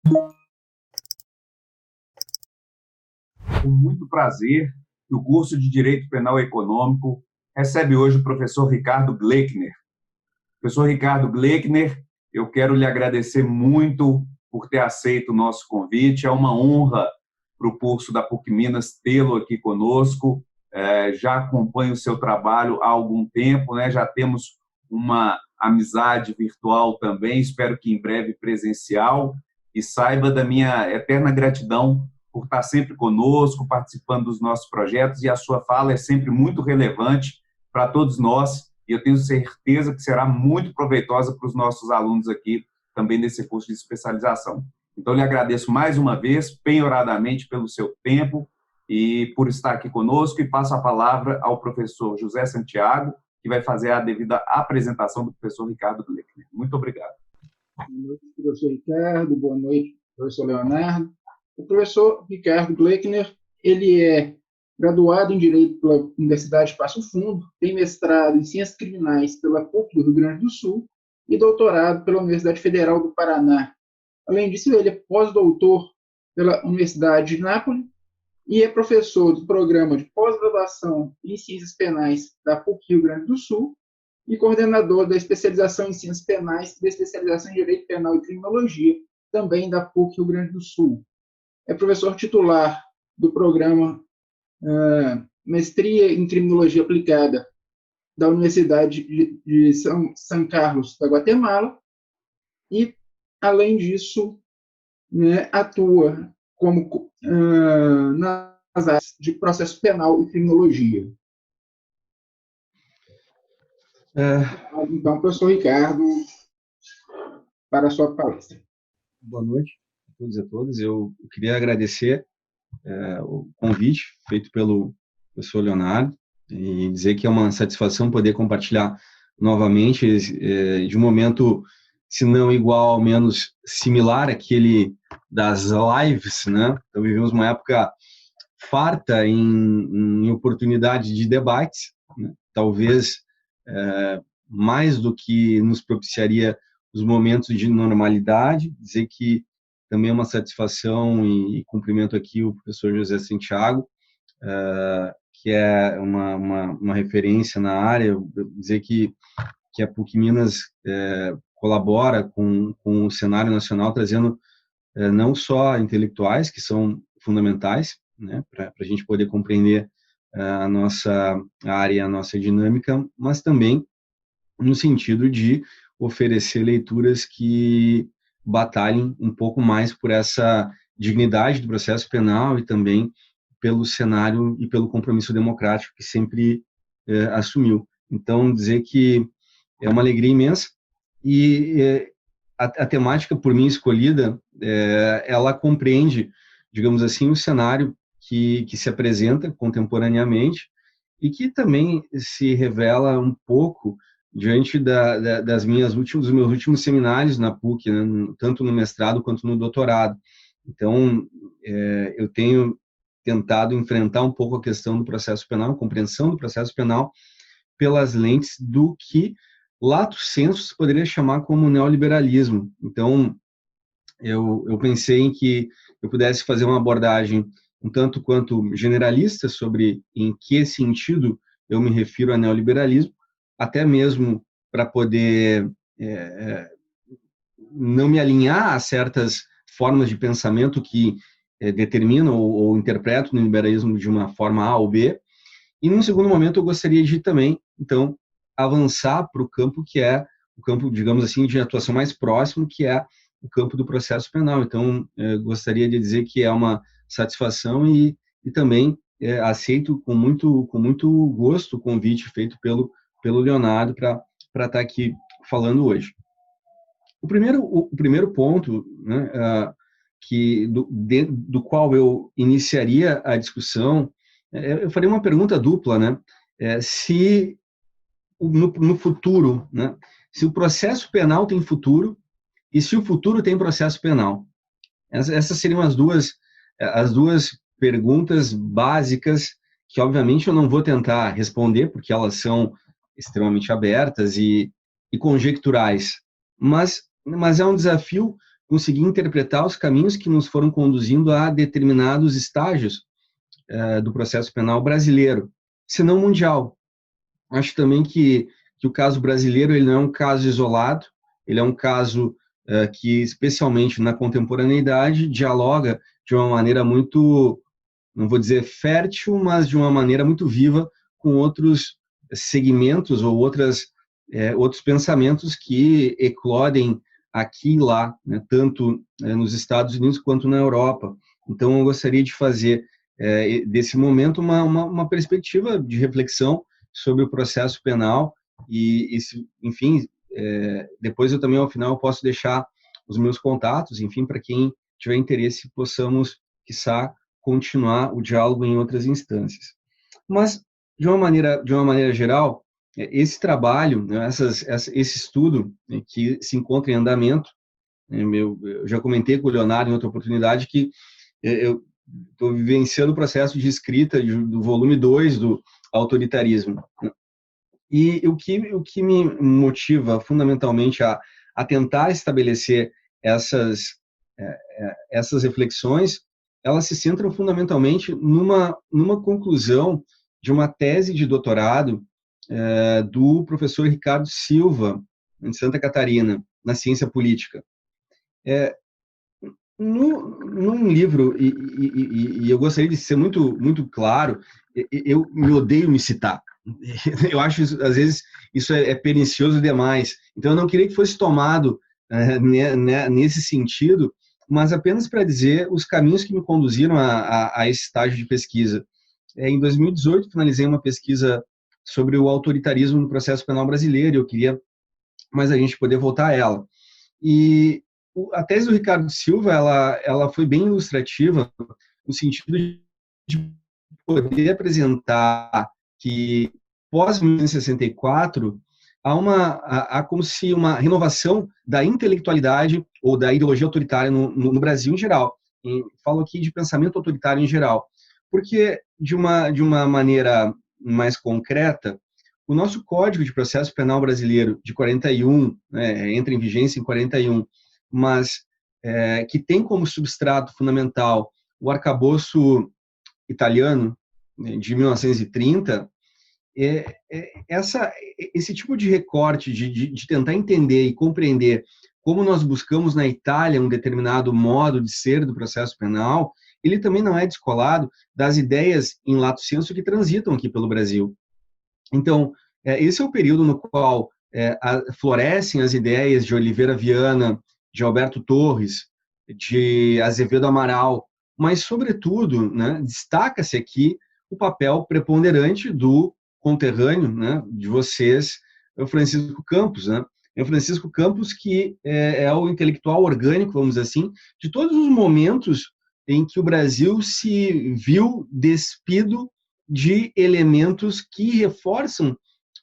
Com muito prazer que o curso de Direito Penal Econômico recebe hoje o professor Ricardo Gleichner. Professor Ricardo Gleichner, eu quero lhe agradecer muito por ter aceito o nosso convite. É uma honra para o curso da PUC Minas tê-lo aqui conosco. Já acompanho o seu trabalho há algum tempo, né? Já temos uma amizade virtual também, espero que em breve presencial, e saiba da minha eterna gratidão por estar sempre conosco, participando dos nossos projetos, e a sua fala é sempre muito relevante para todos nós, e eu tenho certeza que será muito proveitosa para os nossos alunos aqui, também nesse curso de especialização. Então, lhe agradeço mais uma vez, penhoradamente, pelo seu tempo e por estar aqui conosco, e passo a palavra ao professor José Santiago, que vai fazer a devida apresentação do professor Ricardo Gleichner. Muito obrigado. Boa noite, professor Ricardo. Boa noite, professor Leonardo. O professor Ricardo Gleichner, ele é graduado em Direito pela Universidade de Passo Fundo, tem mestrado em Ciências Criminais pela PUC do Rio Grande do Sul e doutorado pela Universidade Federal do Paraná. Além disso, ele é pós-doutor pela Universidade de Nápoles e é professor do programa de pós-graduação em Ciências Penais da PUC Rio Grande do Sul e coordenador da especialização em Ciências Penais e da especialização em Direito Penal e Criminologia, também da PUC Rio Grande do Sul. É professor titular do programa Mestria em Criminologia Aplicada da Universidade de São Carlos da Guatemala e, além disso, né, atua como nas áreas de processo penal e criminologia. Então, professor Ricardo, para a sua palestra. Boa noite a todos e a todas. Eu queria agradecer o convite feito pelo professor Leonardo e dizer que é uma satisfação poder compartilhar novamente de um momento, se não igual, ao menos similar àquele das lives, né? Então, vivemos uma época farta em oportunidade de debates, né? Talvez mais do que nos propiciaria os momentos de normalidade. Dizer que também é uma satisfação e cumprimento aqui o professor José Santiago, que é uma referência na área. Dizer que a PUC Minas colabora com o cenário nacional, trazendo não só intelectuais, que são fundamentais, né, para a gente poder compreender a nossa área, a nossa dinâmica, mas também no sentido de oferecer leituras que batalhem um pouco mais por essa dignidade do processo penal e também pelo cenário e pelo compromisso democrático que sempre assumiu. Então, dizer que é uma alegria imensa e a temática por mim escolhida, ela compreende, digamos assim, o cenário que se apresenta contemporaneamente e que também se revela um pouco diante dos meus últimos seminários na PUC, né, tanto no mestrado quanto no doutorado. Então, eu tenho tentado enfrentar um pouco a questão do processo penal, a compreensão do processo penal, pelas lentes do que, lato sensu, se poderia chamar como neoliberalismo. Então, eu pensei em que eu pudesse fazer uma abordagem um tanto quanto generalista sobre em que sentido eu me refiro a neoliberalismo, até mesmo para poder não me alinhar a certas formas de pensamento que determinam ou interpretam o neoliberalismo de uma forma A ou B. E, num segundo momento, eu gostaria de também, então, avançar para o campo que é o campo, digamos assim, de atuação mais próximo, que é o campo do processo penal. Então, gostaria de dizer que é uma satisfação e também aceito com muito gosto o convite feito pelo Leonardo para estar aqui falando hoje. O primeiro ponto, né, do qual eu iniciaria a discussão, eu faria uma pergunta dupla, né? Se no futuro, né, se o processo penal tem futuro e se o futuro tem processo penal. Essas seriam as duas perguntas básicas que, obviamente, eu não vou tentar responder, porque elas são extremamente abertas e conjecturais, mas é um desafio conseguir interpretar os caminhos que nos foram conduzindo a determinados estágios do processo penal brasileiro, se não mundial. Acho também que o caso brasileiro ele não é um caso isolado, ele é um caso que, especialmente na contemporaneidade, dialoga de uma maneira muito, não vou dizer fértil, mas de uma maneira muito viva com outros segmentos ou outros pensamentos que eclodem aqui e lá, né, tanto nos Estados Unidos quanto na Europa. Então, eu gostaria de fazer desse momento uma perspectiva de reflexão sobre o processo penal e enfim, depois eu também, ao final, eu posso deixar os meus contatos, enfim, para quem tiver interesse, possamos, quiçá, continuar o diálogo em outras instâncias. Mas, de uma maneira geral, esse trabalho, né, esse estudo, né, que se encontra em andamento, eu já comentei com o Leonardo em outra oportunidade que eu estou vivenciando o processo de escrita do volume 2 do Autoritarismo. E o que me motiva fundamentalmente a tentar estabelecer essas reflexões, elas se centram fundamentalmente numa conclusão de uma tese de doutorado do professor Ricardo Silva, em Santa Catarina, na ciência política. Num livro, e eu gostaria de ser muito, muito claro, eu me odeio me citar. Eu acho, às vezes, isso é pernicioso demais. Então, eu não queria que fosse tomado nesse sentido, mas apenas para dizer os caminhos que me conduziram a esse estágio de pesquisa. Em 2018, finalizei uma pesquisa sobre o autoritarismo no processo penal brasileiro, e eu queria mais a gente poder voltar a ela. E a tese do Ricardo Silva, ela foi bem ilustrativa, no sentido de poder apresentar que, pós-1964, há como se uma renovação da intelectualidade ou da ideologia autoritária no Brasil em geral. E falo aqui de pensamento autoritário em geral, porque, de uma maneira mais concreta, o nosso Código de Processo Penal Brasileiro de 41, entra em vigência em 41, mas que tem como substrato fundamental o arcabouço italiano, né, de 1930, esse tipo de recorte de tentar entender e compreender como nós buscamos na Itália um determinado modo de ser do processo penal, ele também não é descolado das ideias em lato sensu que transitam aqui pelo Brasil. Então, esse é o período no qual florescem as ideias de Oliveira Viana, de Alberto Torres, de Azevedo Amaral, mas, sobretudo, né, destaca-se aqui o papel preponderante do conterrâneo, né, de vocês, o Francisco Campos, né? É o Francisco Campos que é o intelectual orgânico, vamos dizer assim, de todos os momentos em que o Brasil se viu despido de elementos que reforçam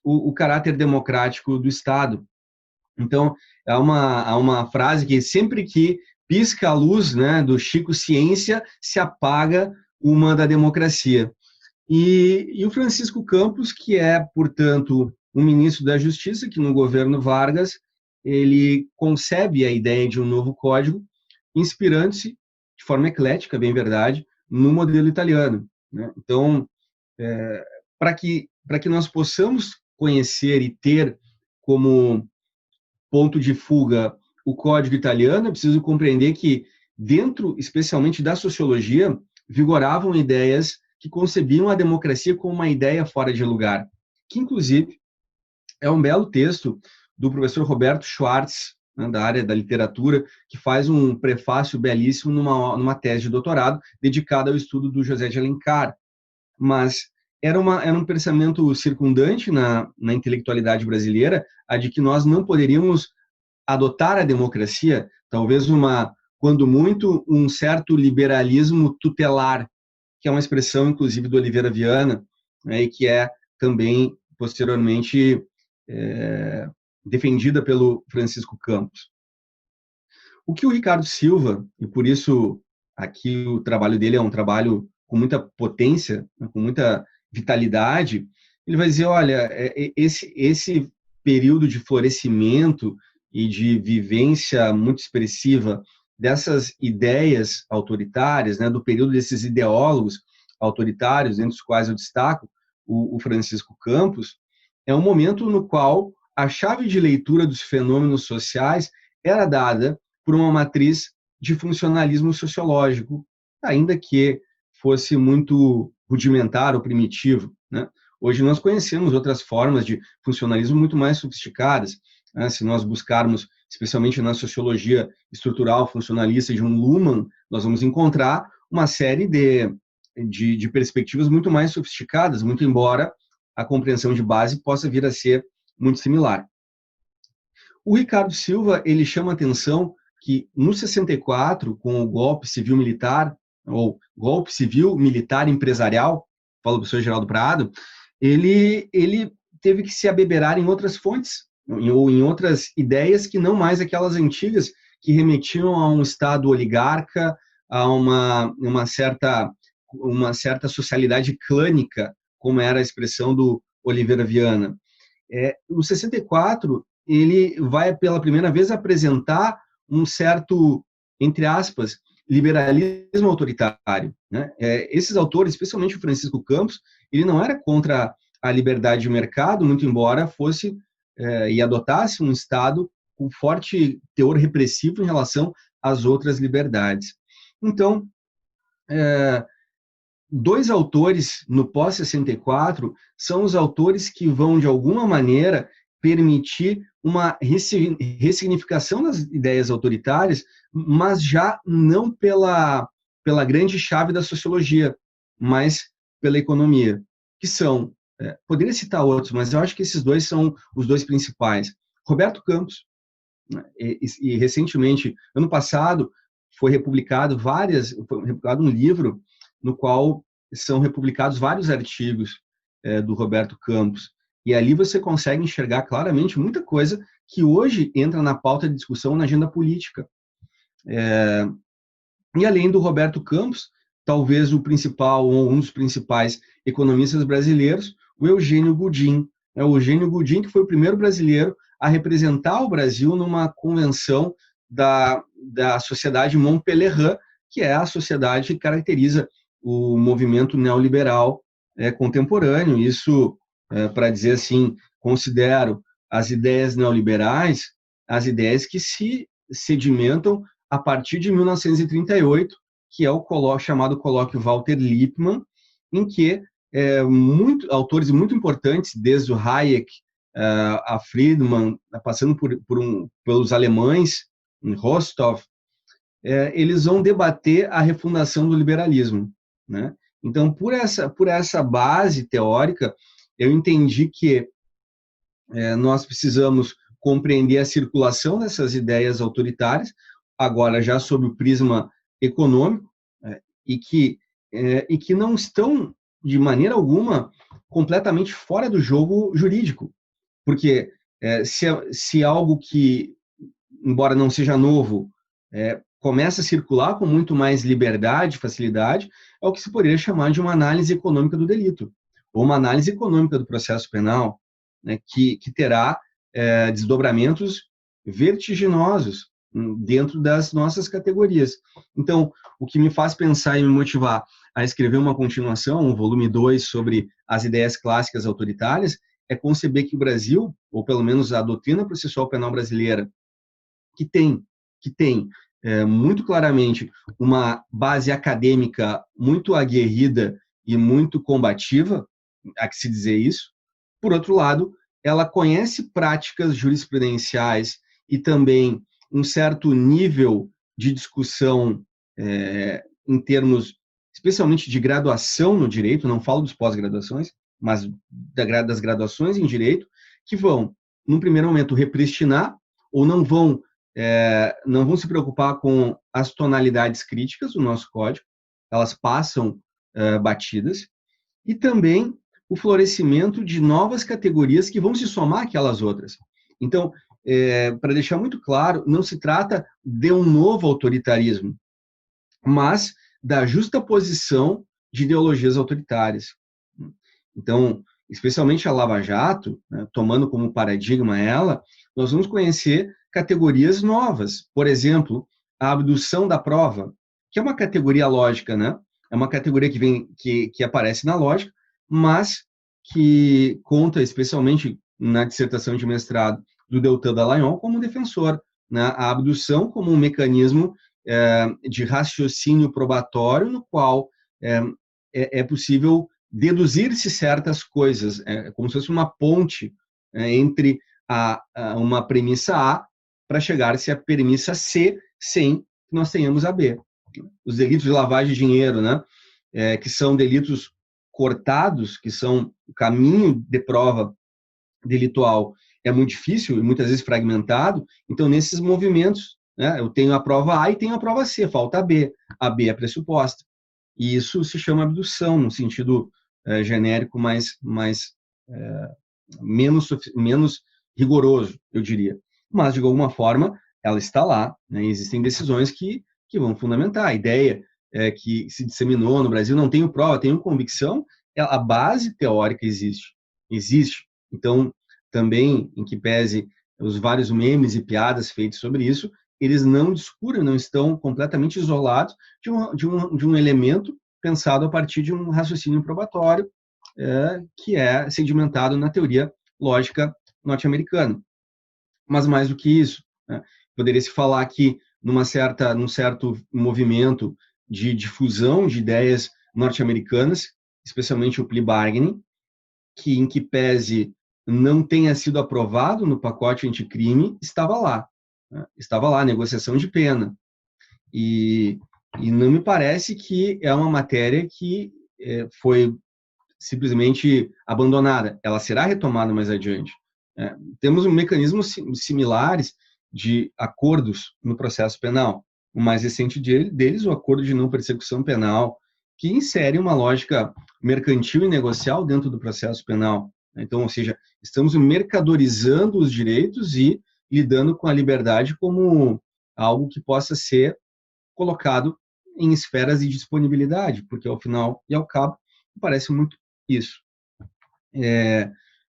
o caráter democrático do Estado. Então, há uma frase que sempre que pisca a luz, né, do Chico Ciência, se apaga uma da democracia. E o Francisco Campos, que é, portanto, um ministro da Justiça, que no governo Vargas, ele concebe a ideia de um novo código, inspirando-se, de forma eclética, bem verdade, no modelo italiano, né? Então, para que nós possamos conhecer e ter como ponto de fuga o código italiano, é preciso compreender que, dentro, especialmente da sociologia, vigoravam ideias que concebiam a democracia como uma ideia fora de lugar, que, inclusive, é um belo texto do professor Roberto Schwartz, né, da área da literatura, que faz um prefácio belíssimo numa tese de doutorado dedicada ao estudo do José de Alencar. Mas era um pensamento circundante na intelectualidade brasileira, a de que nós não poderíamos adotar a democracia, talvez quando muito, um certo liberalismo tutelar, que é uma expressão, inclusive, do Oliveira Viana, né, e que é também, posteriormente, defendida pelo Francisco Campos. O que o Ricardo Silva, e por isso aqui o trabalho dele é um trabalho com muita potência, com muita vitalidade, ele vai dizer, olha, esse período de florescimento e de vivência muito expressiva dessas ideias autoritárias, né, do período desses ideólogos autoritários, entre os quais eu destaco o Francisco Campos, é um momento no qual a chave de leitura dos fenômenos sociais era dada por uma matriz de funcionalismo sociológico, ainda que fosse muito rudimentar ou primitivo, né? Hoje nós conhecemos outras formas de funcionalismo muito mais sofisticadas, né? Se nós buscarmos, especialmente na sociologia estrutural funcionalista de um Luhmann, nós vamos encontrar uma série de perspectivas muito mais sofisticadas, muito embora a compreensão de base possa vir a ser muito similar. O Ricardo Silva, ele chama a atenção que no 64, com o golpe civil-militar, ou golpe civil-militar empresarial, fala o professor Geraldo Prado, ele teve que se abeberar em outras fontes, ou em outras ideias que não mais aquelas antigas, que remetiam a um Estado oligarca, a uma certa socialidade clânica, como era a expressão do Oliveira Viana. O 64, ele vai pela primeira vez apresentar um certo, entre aspas, liberalismo autoritário, né? Esses autores, especialmente o Francisco Campos, ele não era contra a liberdade de mercado, muito embora fosse e adotasse um Estado com forte teor repressivo em relação às outras liberdades. Então, dois autores no pós-64 são os autores que vão, de alguma maneira, permitir uma ressignificação das ideias autoritárias, mas já não pela grande chave da sociologia, mas pela economia, que são, poderia citar outros, mas eu acho que esses dois são os dois principais. Roberto Campos, e recentemente, ano passado, foi republicado um livro no qual são republicados vários artigos do Roberto Campos, e ali você consegue enxergar claramente muita coisa que hoje entra na pauta de discussão na agenda política. E além do Roberto Campos, talvez o principal, ou um dos principais economistas brasileiros, o Eugênio Goudin. O Eugênio Goudin, que foi o primeiro brasileiro a representar o Brasil numa convenção da Sociedade Montpellier, que é a sociedade que caracteriza o movimento neoliberal contemporâneo. Isso, para dizer assim, considero as ideias neoliberais as ideias que se sedimentam a partir de 1938, que é o chamado colóquio Walter Lippmann, em que autores muito importantes, desde o Hayek, a Friedman, passando pelos alemães, em Rostov, eles vão debater a refundação do liberalismo, né? Então, por essa base teórica, eu entendi que nós precisamos compreender a circulação dessas ideias autoritárias, agora já sob o prisma econômico, e que não estão, de maneira alguma, completamente fora do jogo jurídico. Porque se algo que, embora não seja novo, começa a circular com muito mais liberdade, facilidade, é o que se poderia chamar de uma análise econômica do delito, ou uma análise econômica do processo penal, né, que terá desdobramentos vertiginosos dentro das nossas categorias. Então, o que me faz pensar e me motivar a escrever uma continuação, um volume 2 sobre as ideias clássicas autoritárias, é conceber que o Brasil, ou pelo menos a doutrina processual penal brasileira, que tem muito claramente uma base acadêmica muito aguerrida e muito combativa, há que se dizer isso. Por outro lado, ela conhece práticas jurisprudenciais e também um certo nível de discussão em termos, especialmente de graduação no direito, não falo dos pós-graduações, mas das graduações em direito, que vão, num primeiro momento, repristinar, ou não vão se preocupar com as tonalidades críticas do nosso código, elas passam batidas, e também o florescimento de novas categorias que vão se somar àquelas outras. Então, para deixar muito claro, não se trata de um novo autoritarismo, mas da justaposição de ideologias autoritárias. Então, especialmente a Lava Jato, né, tomando como paradigma ela, nós vamos conhecer categorias novas. Por exemplo, a abdução da prova, que é uma categoria lógica, né? É uma categoria que aparece na lógica, mas que conta especialmente na dissertação de mestrado do Deltan Dallagnol como defensor, né? A abdução como um mecanismo de raciocínio probatório no qual é possível deduzir-se certas coisas, como se fosse uma ponte entre uma premissa A para chegar-se à premissa C sem que nós tenhamos a B. Os delitos de lavagem de dinheiro, né, que são delitos cortados, que são o caminho de prova delitual é muito difícil e muitas vezes fragmentado, então nesses movimentos, né, eu tenho a prova A e tenho a prova C, falta a B é pressuposta. E isso se chama abdução, no sentido genérico, menos rigoroso, eu diria. Mas, de alguma forma, ela está lá, né? Existem decisões que vão fundamentar. A ideia que se disseminou no Brasil, não tenho prova, tenho convicção, a base teórica existe. Então, também, em que pese os vários memes e piadas feitos sobre isso, eles não descuram, não estão completamente isolados de um elemento pensado a partir de um raciocínio probatório que é sedimentado na teoria lógica norte-americana. Mas mais do que isso, né, poderia se falar que num certo movimento de difusão de ideias norte-americanas, especialmente o plea bargaining, em que pese não tenha sido aprovado no pacote anticrime, estava lá. Né? Estava lá, negociação de pena. E não me parece que é uma matéria que foi simplesmente abandonada. Ela será retomada mais adiante. Temos mecanismos similares de acordos no processo penal. O mais recente deles, o acordo de não persecução penal, que insere uma lógica mercantil e negocial dentro do processo penal. Então, ou seja, estamos mercadorizando os direitos e lidando com a liberdade como algo que possa ser colocado em esferas de disponibilidade, porque ao final e ao cabo parece muito isso.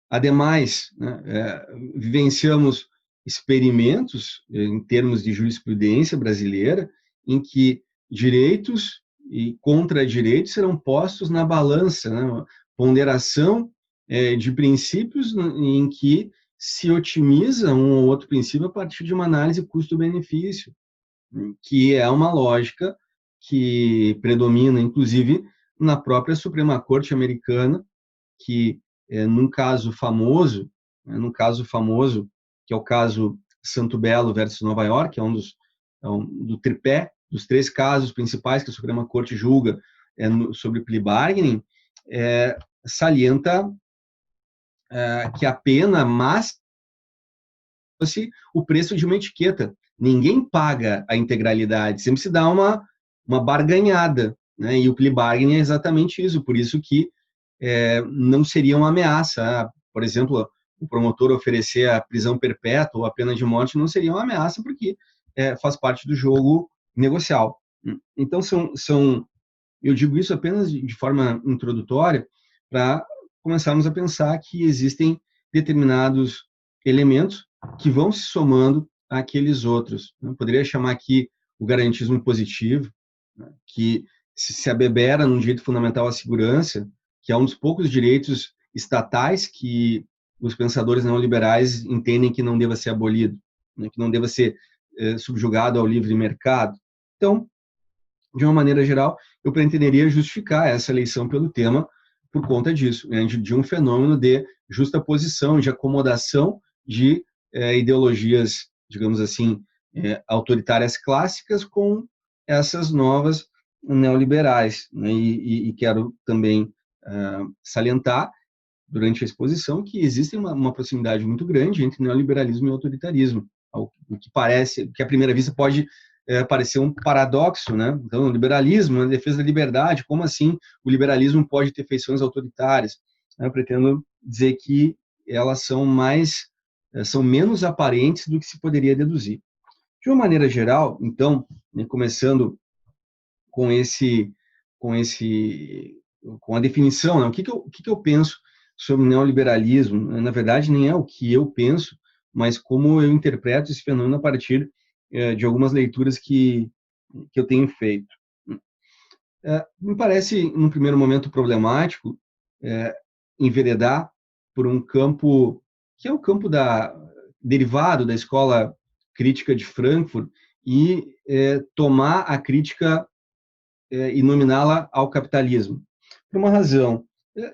Ademais, né, vivenciamos experimentos em termos de jurisprudência brasileira em que direitos e contra-direitos serão postos na balança, né, uma ponderação de princípios em que se otimiza um ou outro princípio a partir de uma análise custo-benefício, que é uma lógica que predomina, inclusive, na própria Suprema Corte americana, que num caso famoso, que é o caso Santo Belo versus Nova York, é do tripé dos 3 casos principais que a Suprema Corte julga sobre plea bargaining, salienta que a pena máxima fosse o preço de uma etiqueta. Ninguém paga a integralidade, sempre se dá uma barganhada, né? E o plea bargaining é exatamente isso, por isso que não seria uma ameaça. Por exemplo, o promotor oferecer a prisão perpétua ou a pena de morte não seria uma ameaça, porque faz parte do jogo negocial. Então, eu digo isso apenas de forma introdutória para começarmos a pensar que existem determinados elementos que vão se somando àqueles outros. Eu poderia chamar aqui o garantismo positivo, né, que se abebera num direito fundamental à segurança, que é um dos poucos direitos estatais que os pensadores neoliberais entendem que não deva ser abolido, né, que não deva ser subjugado ao livre mercado. Então, de uma maneira geral, eu pretenderia justificar essa eleição pelo tema por conta disso, né, de um fenômeno de justaposição, de acomodação de ideologias, digamos assim, autoritárias clássicas com essas novas neoliberais, né, e quero também salientar durante a exposição que existe uma proximidade muito grande entre neoliberalismo e autoritarismo, o que parece, que à primeira vista pode parecer um paradoxo, né? Então, o liberalismo, a defesa da liberdade, como assim o liberalismo pode ter feições autoritárias? Eu pretendo dizer que elas são menos aparentes do que se poderia deduzir. De uma maneira geral, então, né, começando com a definição, né? O que eu penso sobre o neoliberalismo? Na verdade, nem é o que eu penso, mas como eu interpreto esse fenômeno a partir de algumas leituras que eu tenho feito. Me parece, num primeiro momento, problemático enveredar por um campo que é o campo derivado da escola crítica de Frankfurt e tomar a crítica e nominá-la ao capitalismo. Por uma razão,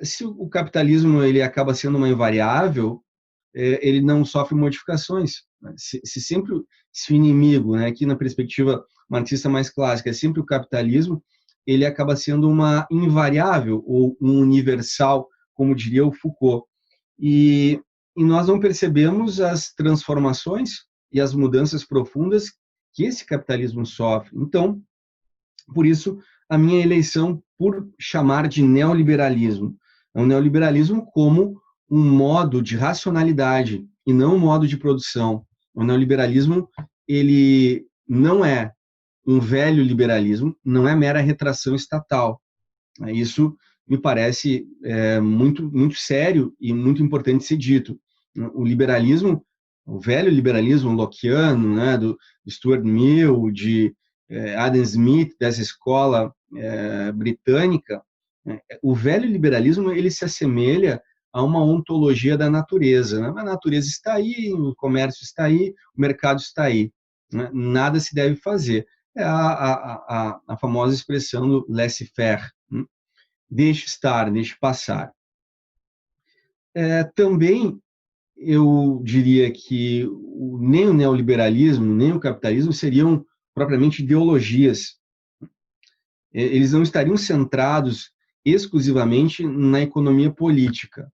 se o capitalismo ele acaba sendo uma invariável, ele não sofre modificações. Se sempre se o inimigo, né, aqui na perspectiva marxista mais clássica, é sempre o capitalismo, ele acaba sendo uma invariável ou um universal, como diria o Foucault. E nós não percebemos as transformações e as mudanças profundas que esse capitalismo sofre. Então, por isso, a minha eleição por chamar de neoliberalismo. É um neoliberalismo como um modo de racionalidade e não um modo de produção. O neoliberalismo, ele não é um velho liberalismo, não é mera retração estatal. Isso me parece muito, muito sério e muito importante ser dito. O liberalismo, o velho liberalismo lockeano, né, do Stuart Mill, de Adam Smith, dessa escola britânica, o velho liberalismo ele se assemelha a uma ontologia da natureza. Né? A natureza está aí, o comércio está aí, o mercado está aí. Né? Nada se deve fazer. É a famosa expressão do laissez-faire. Deixe estar, deixe passar. Também eu diria que nem o neoliberalismo, nem o capitalismo seriam propriamente ideologias. Eles não estariam centrados exclusivamente na economia política.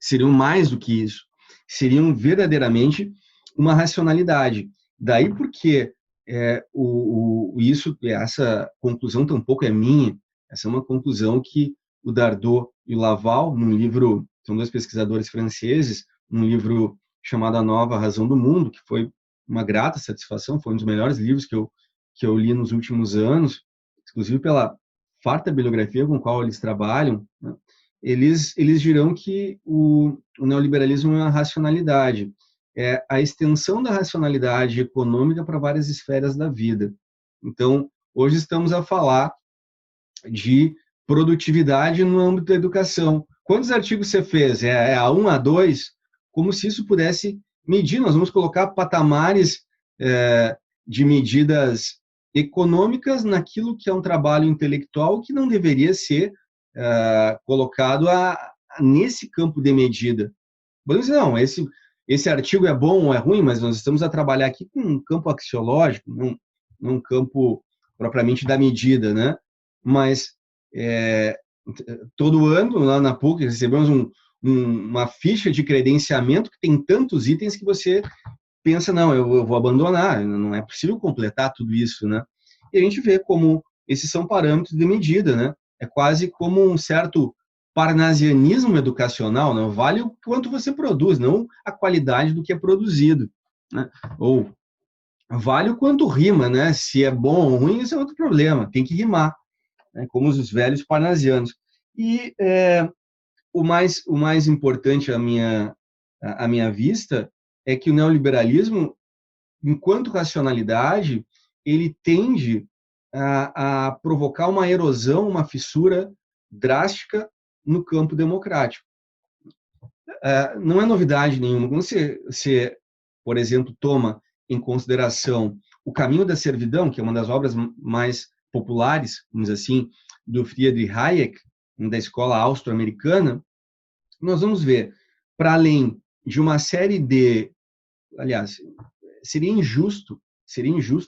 Seriam mais do que isso. Seriam verdadeiramente uma racionalidade. Daí porque essa conclusão tampouco é minha, essa é uma conclusão que o Dardot e o Laval, num livro, são dois pesquisadores franceses, num livro chamado A Nova Razão do Mundo, que foi uma grata satisfação, foi um dos melhores livros que eu li nos últimos anos, inclusive pela farta bibliografia com a qual eles trabalham, né? Eles dirão que o neoliberalismo é uma racionalidade, é a extensão da racionalidade econômica para várias esferas da vida. Então, hoje estamos a falar de produtividade no âmbito da educação. Quantos artigos você fez? É A1, A2? Como se isso pudesse medir. Nós vamos colocar patamares de medidas econômicas naquilo que é um trabalho intelectual que não deveria ser colocado nesse campo de medida. Vamos dizer, não, esse artigo é bom ou é ruim, mas nós estamos a trabalhar aqui com um campo axiológico, não um campo propriamente da medida, né? Mas todo ano, lá na PUC, recebemos uma ficha de credenciamento que tem tantos itens que você pensa, não, eu vou abandonar, não é possível completar tudo isso, né? E a gente vê como esses são parâmetros de medida, né? É quase como um certo parnasianismo educacional, não vale o quanto você produz, não a qualidade do que é produzido, né? Ou vale o quanto rima, né? Se é bom ou ruim, isso é outro problema, tem que rimar, né? Como os velhos parnasianos. E o mais importante à minha vista é que o neoliberalismo, enquanto racionalidade, ele tende a provocar uma erosão, uma fissura drástica no campo democrático. Não é novidade nenhuma. Quando você, por exemplo, toma em consideração O Caminho da Servidão, que é uma das obras mais populares, vamos dizer assim, do Friedrich Hayek, da escola austro-americana, nós vamos ver, para além de uma série de... Aliás, seria injusto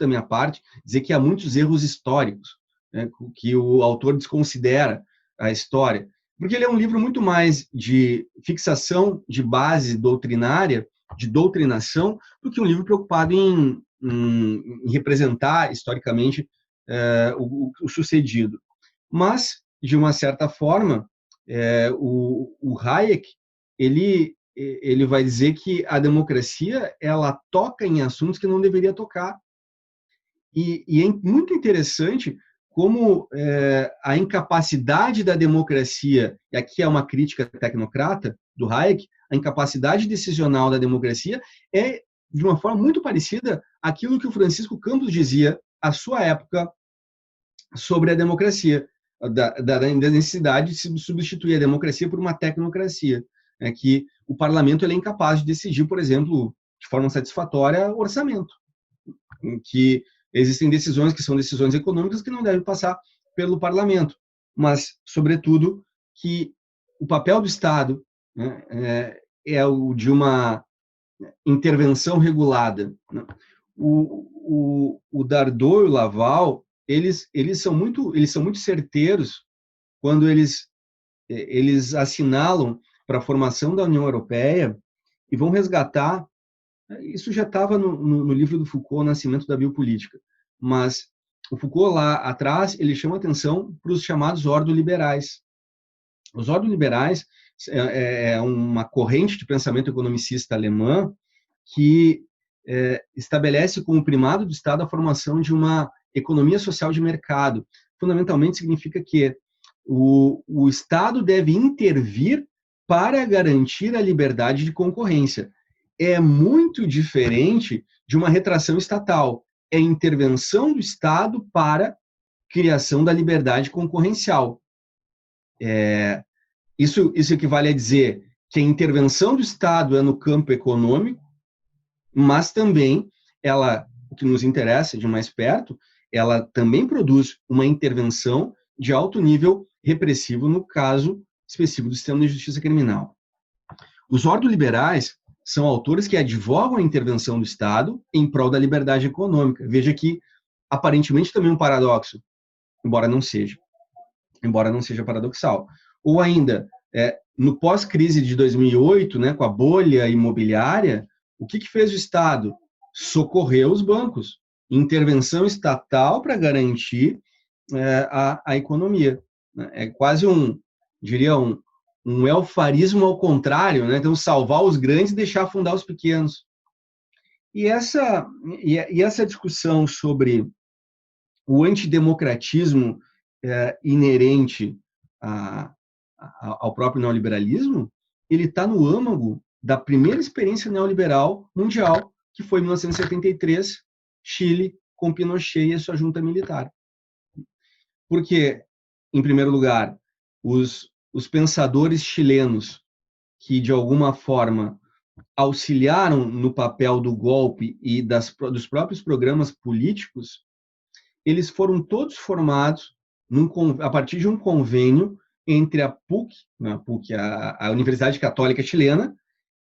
da minha parte dizer que há muitos erros históricos, né, que o autor desconsidera a história, porque ele é um livro muito mais de fixação de base doutrinária, de doutrinação, do que um livro preocupado em representar historicamente o sucedido. Mas, de uma certa forma, o Hayek, ele vai dizer que a democracia ela toca em assuntos que não deveria tocar. E é muito interessante como a incapacidade da democracia, e aqui é uma crítica tecnocrata do Hayek, a incapacidade decisional da democracia é de uma forma muito parecida àquilo que o Francisco Campos dizia à sua época sobre a democracia, da necessidade de se substituir a democracia por uma tecnocracia, que o parlamento ele é incapaz de decidir, por exemplo, de forma satisfatória, orçamento, em que existem decisões que são decisões econômicas que não devem passar pelo parlamento, mas, sobretudo, que o papel do Estado, né, é o de uma intervenção regulada. Né? O Dardot e o Laval, eles são muito certeiros quando eles assinalam para a formação da União Europeia e vão resgatar. Isso já estava no livro do Foucault, O Nascimento da Biopolítica, mas o Foucault, lá atrás, ele chama atenção para os chamados ordoliberais. Os ordoliberais é uma corrente de pensamento economicista alemã que estabelece como primado do Estado a formação de uma economia social de mercado. Fundamentalmente significa que o Estado deve intervir para garantir a liberdade de concorrência. É muito diferente de uma retração estatal. É intervenção do Estado para criação da liberdade concorrencial. Isso equivale a dizer que a intervenção do Estado é no campo econômico, mas também o que nos interessa de mais perto, ela também produz uma intervenção de alto nível repressivo no caso específico do sistema de justiça criminal. Os ordoliberais são autores que advogam a intervenção do Estado em prol da liberdade econômica. Veja que, aparentemente, também um paradoxo, embora não seja paradoxal. Ou ainda, no pós-crise de 2008, né, com a bolha imobiliária, o que fez o Estado? Socorreu os bancos. Intervenção estatal para garantir a economia. É quase diria um elfarismo ao contrário, né? Então, salvar os grandes e deixar afundar os pequenos. E essa discussão sobre o antidemocratismo inerente ao próprio neoliberalismo, ele está no âmago da primeira experiência neoliberal mundial, que foi em 1973, Chile, com Pinochet e a sua junta militar. Porque, em primeiro lugar, os pensadores chilenos que, de alguma forma, auxiliaram no papel do golpe e dos próprios programas políticos, eles foram todos formados a partir de um convênio entre a PUC, a Universidade Católica Chilena,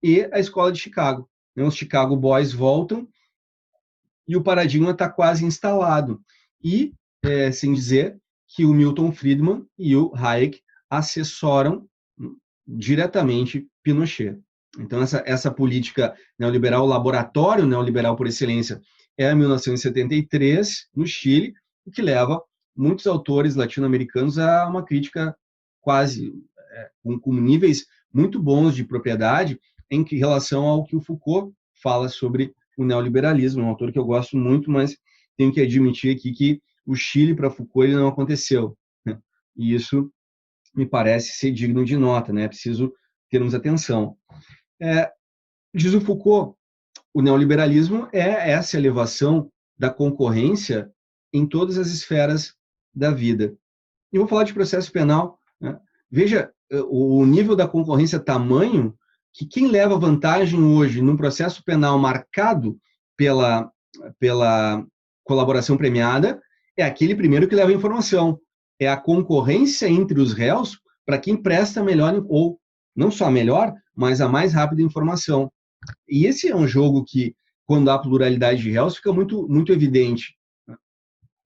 e a Escola de Chicago. Os Chicago Boys voltam e o paradigma está quase instalado. E, sem dizer, que o Milton Friedman e o Hayek assessoram diretamente Pinochet. Então, essa política neoliberal, o laboratório neoliberal por excelência, é 1973, no Chile, o que leva muitos autores latino-americanos a uma crítica quase com níveis muito bons de propriedade em relação ao que o Foucault fala sobre o neoliberalismo, um autor que eu gosto muito, mas tenho que admitir aqui que o Chile, para Foucault, ele não aconteceu. Né? E isso me parece ser digno de nota, né? É preciso termos atenção. Diz o Foucault, o neoliberalismo é essa elevação da concorrência em todas as esferas da vida. E vou falar de processo penal. Né? Veja, o nível da concorrência é tamanho que quem leva vantagem hoje num processo penal marcado pela colaboração premiada é aquele primeiro que leva a informação. É a concorrência entre os réus para quem presta melhor, ou não só a melhor, mas a mais rápida informação. E esse é um jogo que, quando há pluralidade de réus, fica muito, muito evidente.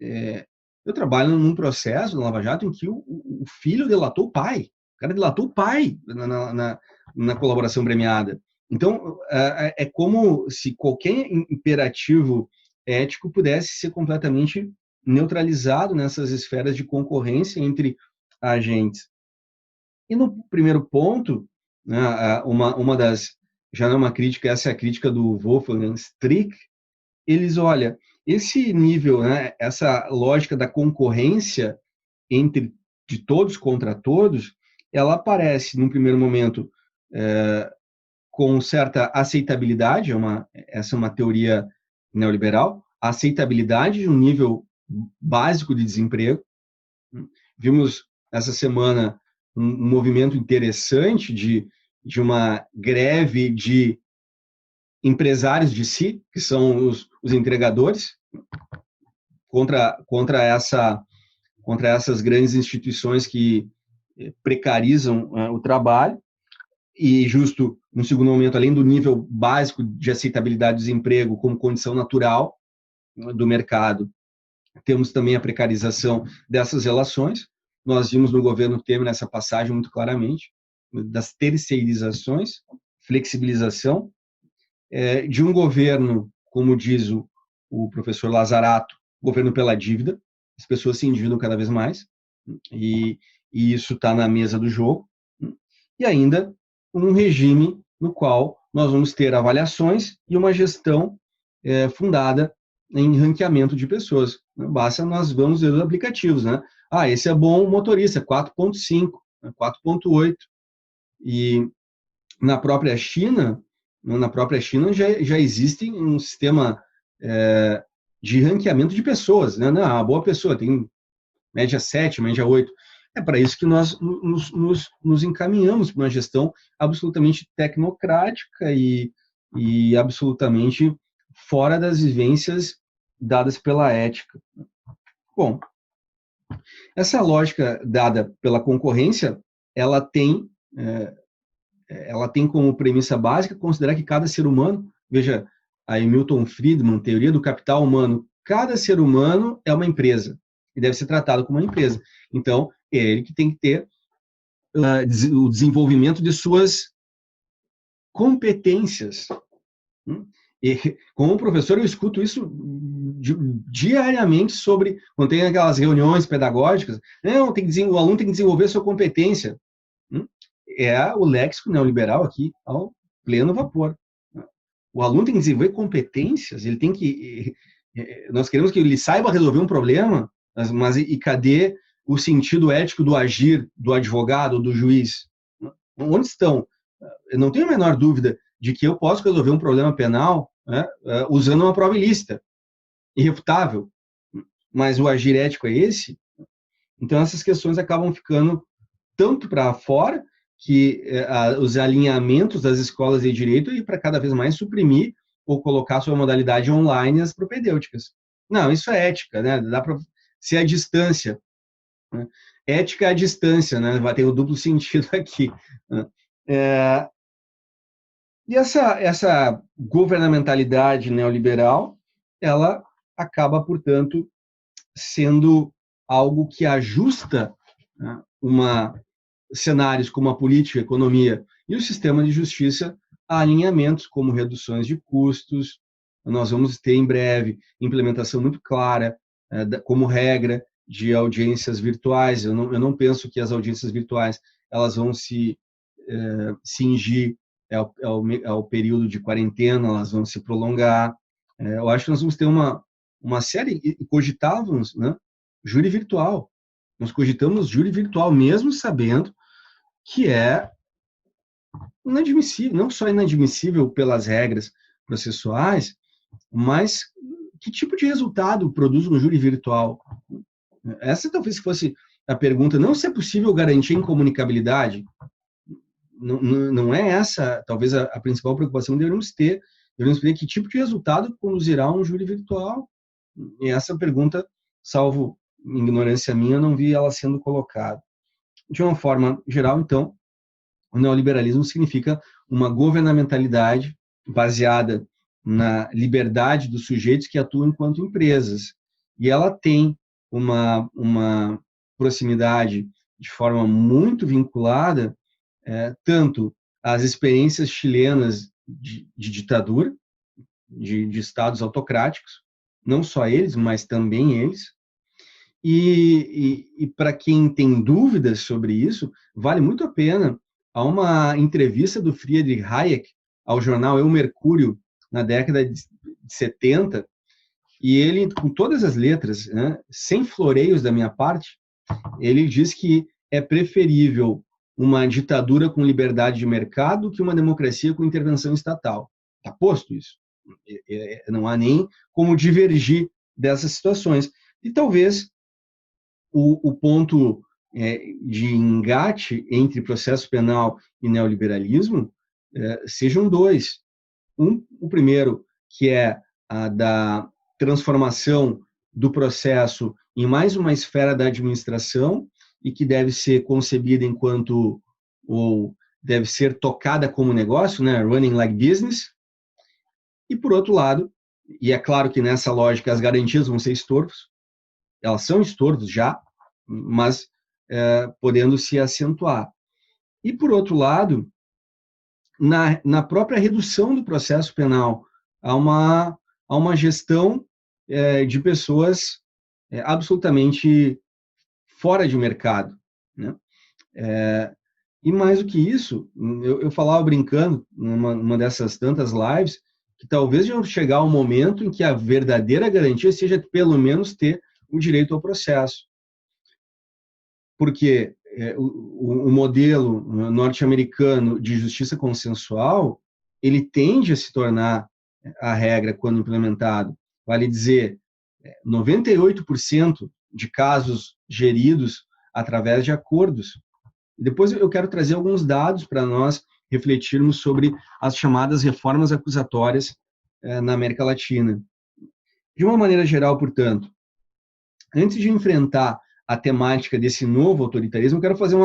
Eu trabalho num processo, na Lava Jato, em que o filho delatou o pai. O cara delatou o pai na colaboração premiada. Então, é como se qualquer imperativo ético pudesse ser completamente neutralizado nessas esferas de concorrência entre agentes. E no primeiro ponto, né, uma das, já não é uma crítica, essa é a crítica do Wolfgang Strick, olha, esse nível, né, essa lógica da concorrência de todos contra todos, ela aparece, num primeiro momento, com certa aceitabilidade, essa é uma teoria neoliberal, a aceitabilidade de um nível básico de desemprego. Vimos essa semana um movimento interessante de uma greve de empresários de si, que são os entregadores, contra essas grandes instituições que precarizam o trabalho. E justo, no segundo momento, além do nível básico de aceitabilidade do desemprego como condição natural do mercado, temos também a precarização dessas relações. Nós vimos no governo Temer nessa passagem muito claramente, das terceirizações, flexibilização, de um governo, como diz o professor Lazarato, governo pela dívida, as pessoas se endividam cada vez mais, e isso está na mesa do jogo, e ainda um regime no qual nós vamos ter avaliações e uma gestão fundada em ranqueamento de pessoas. Basta nós vamos ver os aplicativos, né? Esse é bom motorista, 4.5, 4.8. E na própria China já existe um sistema de ranqueamento de pessoas, né? A boa pessoa tem média 7, média 8. É para isso que nós nos encaminhamos para uma gestão absolutamente tecnocrática e absolutamente fora das vivências dadas pela ética. Bom, essa lógica dada pela concorrência, ela tem como premissa básica considerar que cada ser humano, veja, aí Milton Friedman, teoria do capital humano, cada ser humano é uma empresa e deve ser tratado como uma empresa. Então, é ele que tem que ter o desenvolvimento de suas competências. E, como professor, eu escuto isso diariamente quando tem aquelas reuniões pedagógicas. Não, o aluno tem que desenvolver sua competência. É o léxico neoliberal aqui ao pleno vapor. O aluno tem que desenvolver competências, ele tem que... Nós queremos que ele saiba resolver um problema, mas e cadê o sentido ético do agir do advogado, do juiz? Onde estão? Eu não tenho a menor dúvida de que eu posso resolver um problema penal, né, usando uma prova ilícita, irrefutável, mas o agir ético é esse? Então essas questões acabam ficando tanto para fora, que os alinhamentos das escolas de direito e para cada vez mais suprimir ou colocar sua modalidade online as propedêuticas. Não, isso é ética, né? Dá para ser a distância. Né? Ética é a distância, né? Vai ter o duplo sentido aqui. Né? E essa governamentalidade neoliberal, ela acaba, portanto, sendo algo que ajusta, né, cenários como a política, a economia e o sistema de justiça a alinhamentos como reduções de custos. Nós vamos ter em breve implementação muito clara como regra de audiências virtuais. Eu não penso que as audiências virtuais elas vão se cingir ao período de quarentena, elas vão se prolongar. Eu acho que nós vamos ter uma série, e cogitávamos, né, júri virtual. Nós cogitamos júri virtual, mesmo sabendo que é inadmissível, não só inadmissível pelas regras processuais, mas que tipo de resultado produz um júri virtual? Essa talvez fosse a pergunta, não se é possível garantir incomunicabilidade. Não é essa, talvez, a principal preocupação que devemos ter que tipo de resultado conduzirá um júri virtual? E essa pergunta, salvo ignorância minha, eu não vi ela sendo colocada. De uma forma geral, então, o neoliberalismo significa uma governamentalidade baseada na liberdade dos sujeitos que atuam enquanto empresas. E ela tem uma proximidade de forma muito vinculada tanto às experiências chilenas de ditadura, de estados autocráticos, não só eles, mas também eles. E para quem tem dúvidas sobre isso, vale muito a pena. Há uma entrevista do Friedrich Hayek ao jornal El Mercúrio, na década de 70, e ele, com todas as letras, né, sem floreios da minha parte, ele diz que é preferível uma ditadura com liberdade de mercado que uma democracia com intervenção estatal. Está posto isso. Não há nem como divergir dessas situações. E talvez o ponto de engate entre processo penal e neoliberalismo sejam dois. O primeiro, que é a da transformação do processo em mais uma esfera da administração e que deve ser concebida enquanto, ou deve ser tocada como negócio, né? Running like business. E, por outro lado, e é claro que nessa lógica as garantias vão ser estorvos, elas são estorvos já, mas podendo se acentuar. E, por outro lado, na própria redução do processo penal, há uma gestão de pessoas absolutamente fora de mercado, né? E mais do que isso, eu falava brincando numa dessas tantas lives, que talvez já chegar ao momento em que a verdadeira garantia seja pelo menos ter o direito ao processo. Porque o modelo norte-americano de justiça consensual, ele tende a se tornar a regra quando implementado. Vale dizer, 98% de casos geridos através de acordos. Depois eu quero trazer alguns dados para nós refletirmos sobre as chamadas reformas acusatórias na América Latina. De uma maneira geral, portanto, antes de enfrentar a temática desse novo autoritarismo, eu quero fazer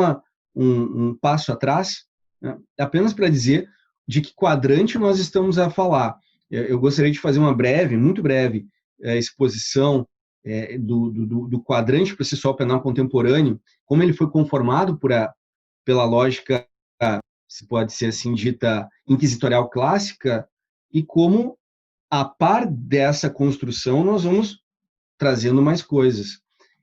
um passo atrás, né, apenas para dizer de que quadrante nós estamos a falar. Eu gostaria de fazer uma breve, muito breve, exposição do quadrante processual penal contemporâneo, como ele foi conformado pela lógica, se pode ser assim dita, inquisitorial clássica, e como, a par dessa construção, nós vamos trazendo mais coisas.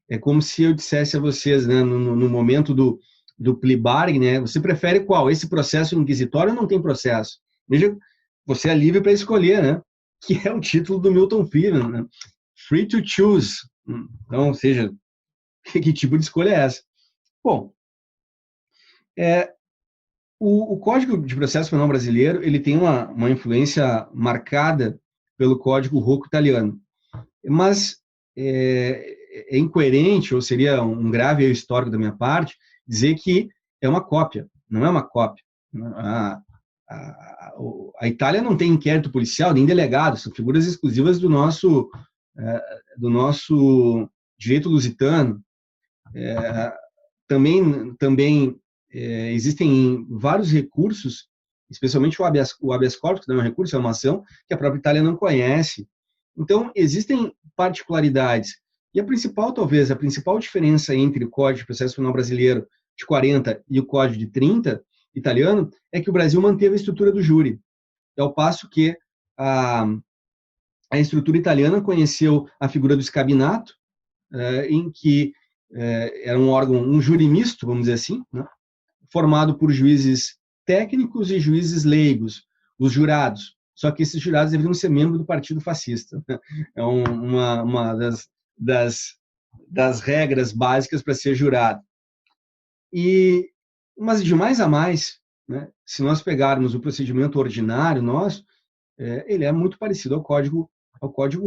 É como se eu dissesse a vocês, né, no momento do plea bargain, né, você prefere qual? Esse processo inquisitório ou não tem processo? Veja, você é livre para escolher, né? Que é o título do Milton Friedman, né? Free to choose. Então, ou seja, que tipo de escolha é essa? Bom, o Código de Processo Penal brasileiro ele tem uma influência marcada pelo Código Rocco italiano, mas é incoerente, ou seria um grave erro histórico da minha parte, dizer que é uma cópia. Não é uma cópia. A Itália não tem inquérito policial, nem delegado, são figuras exclusivas do nosso direito lusitano. Também existem vários recursos, especialmente o habeas corpus, que não é um recurso, é uma ação que a própria Itália não conhece. Então, existem particularidades. E a principal diferença entre o Código de Processo Penal brasileiro de 40 e o Código de 30 italiano é que o Brasil manteve a estrutura do júri, ao passo que a estrutura italiana conheceu a figura do scabinato, em que era um órgão, um júri misto, vamos dizer assim, né, formado por juízes técnicos e juízes leigos, os jurados. Só que esses jurados deveriam ser membros do Partido Fascista. É uma das regras básicas para ser jurado. Mas de mais a mais, né, se nós pegarmos o procedimento ordinário nosso, ele é muito parecido ao Código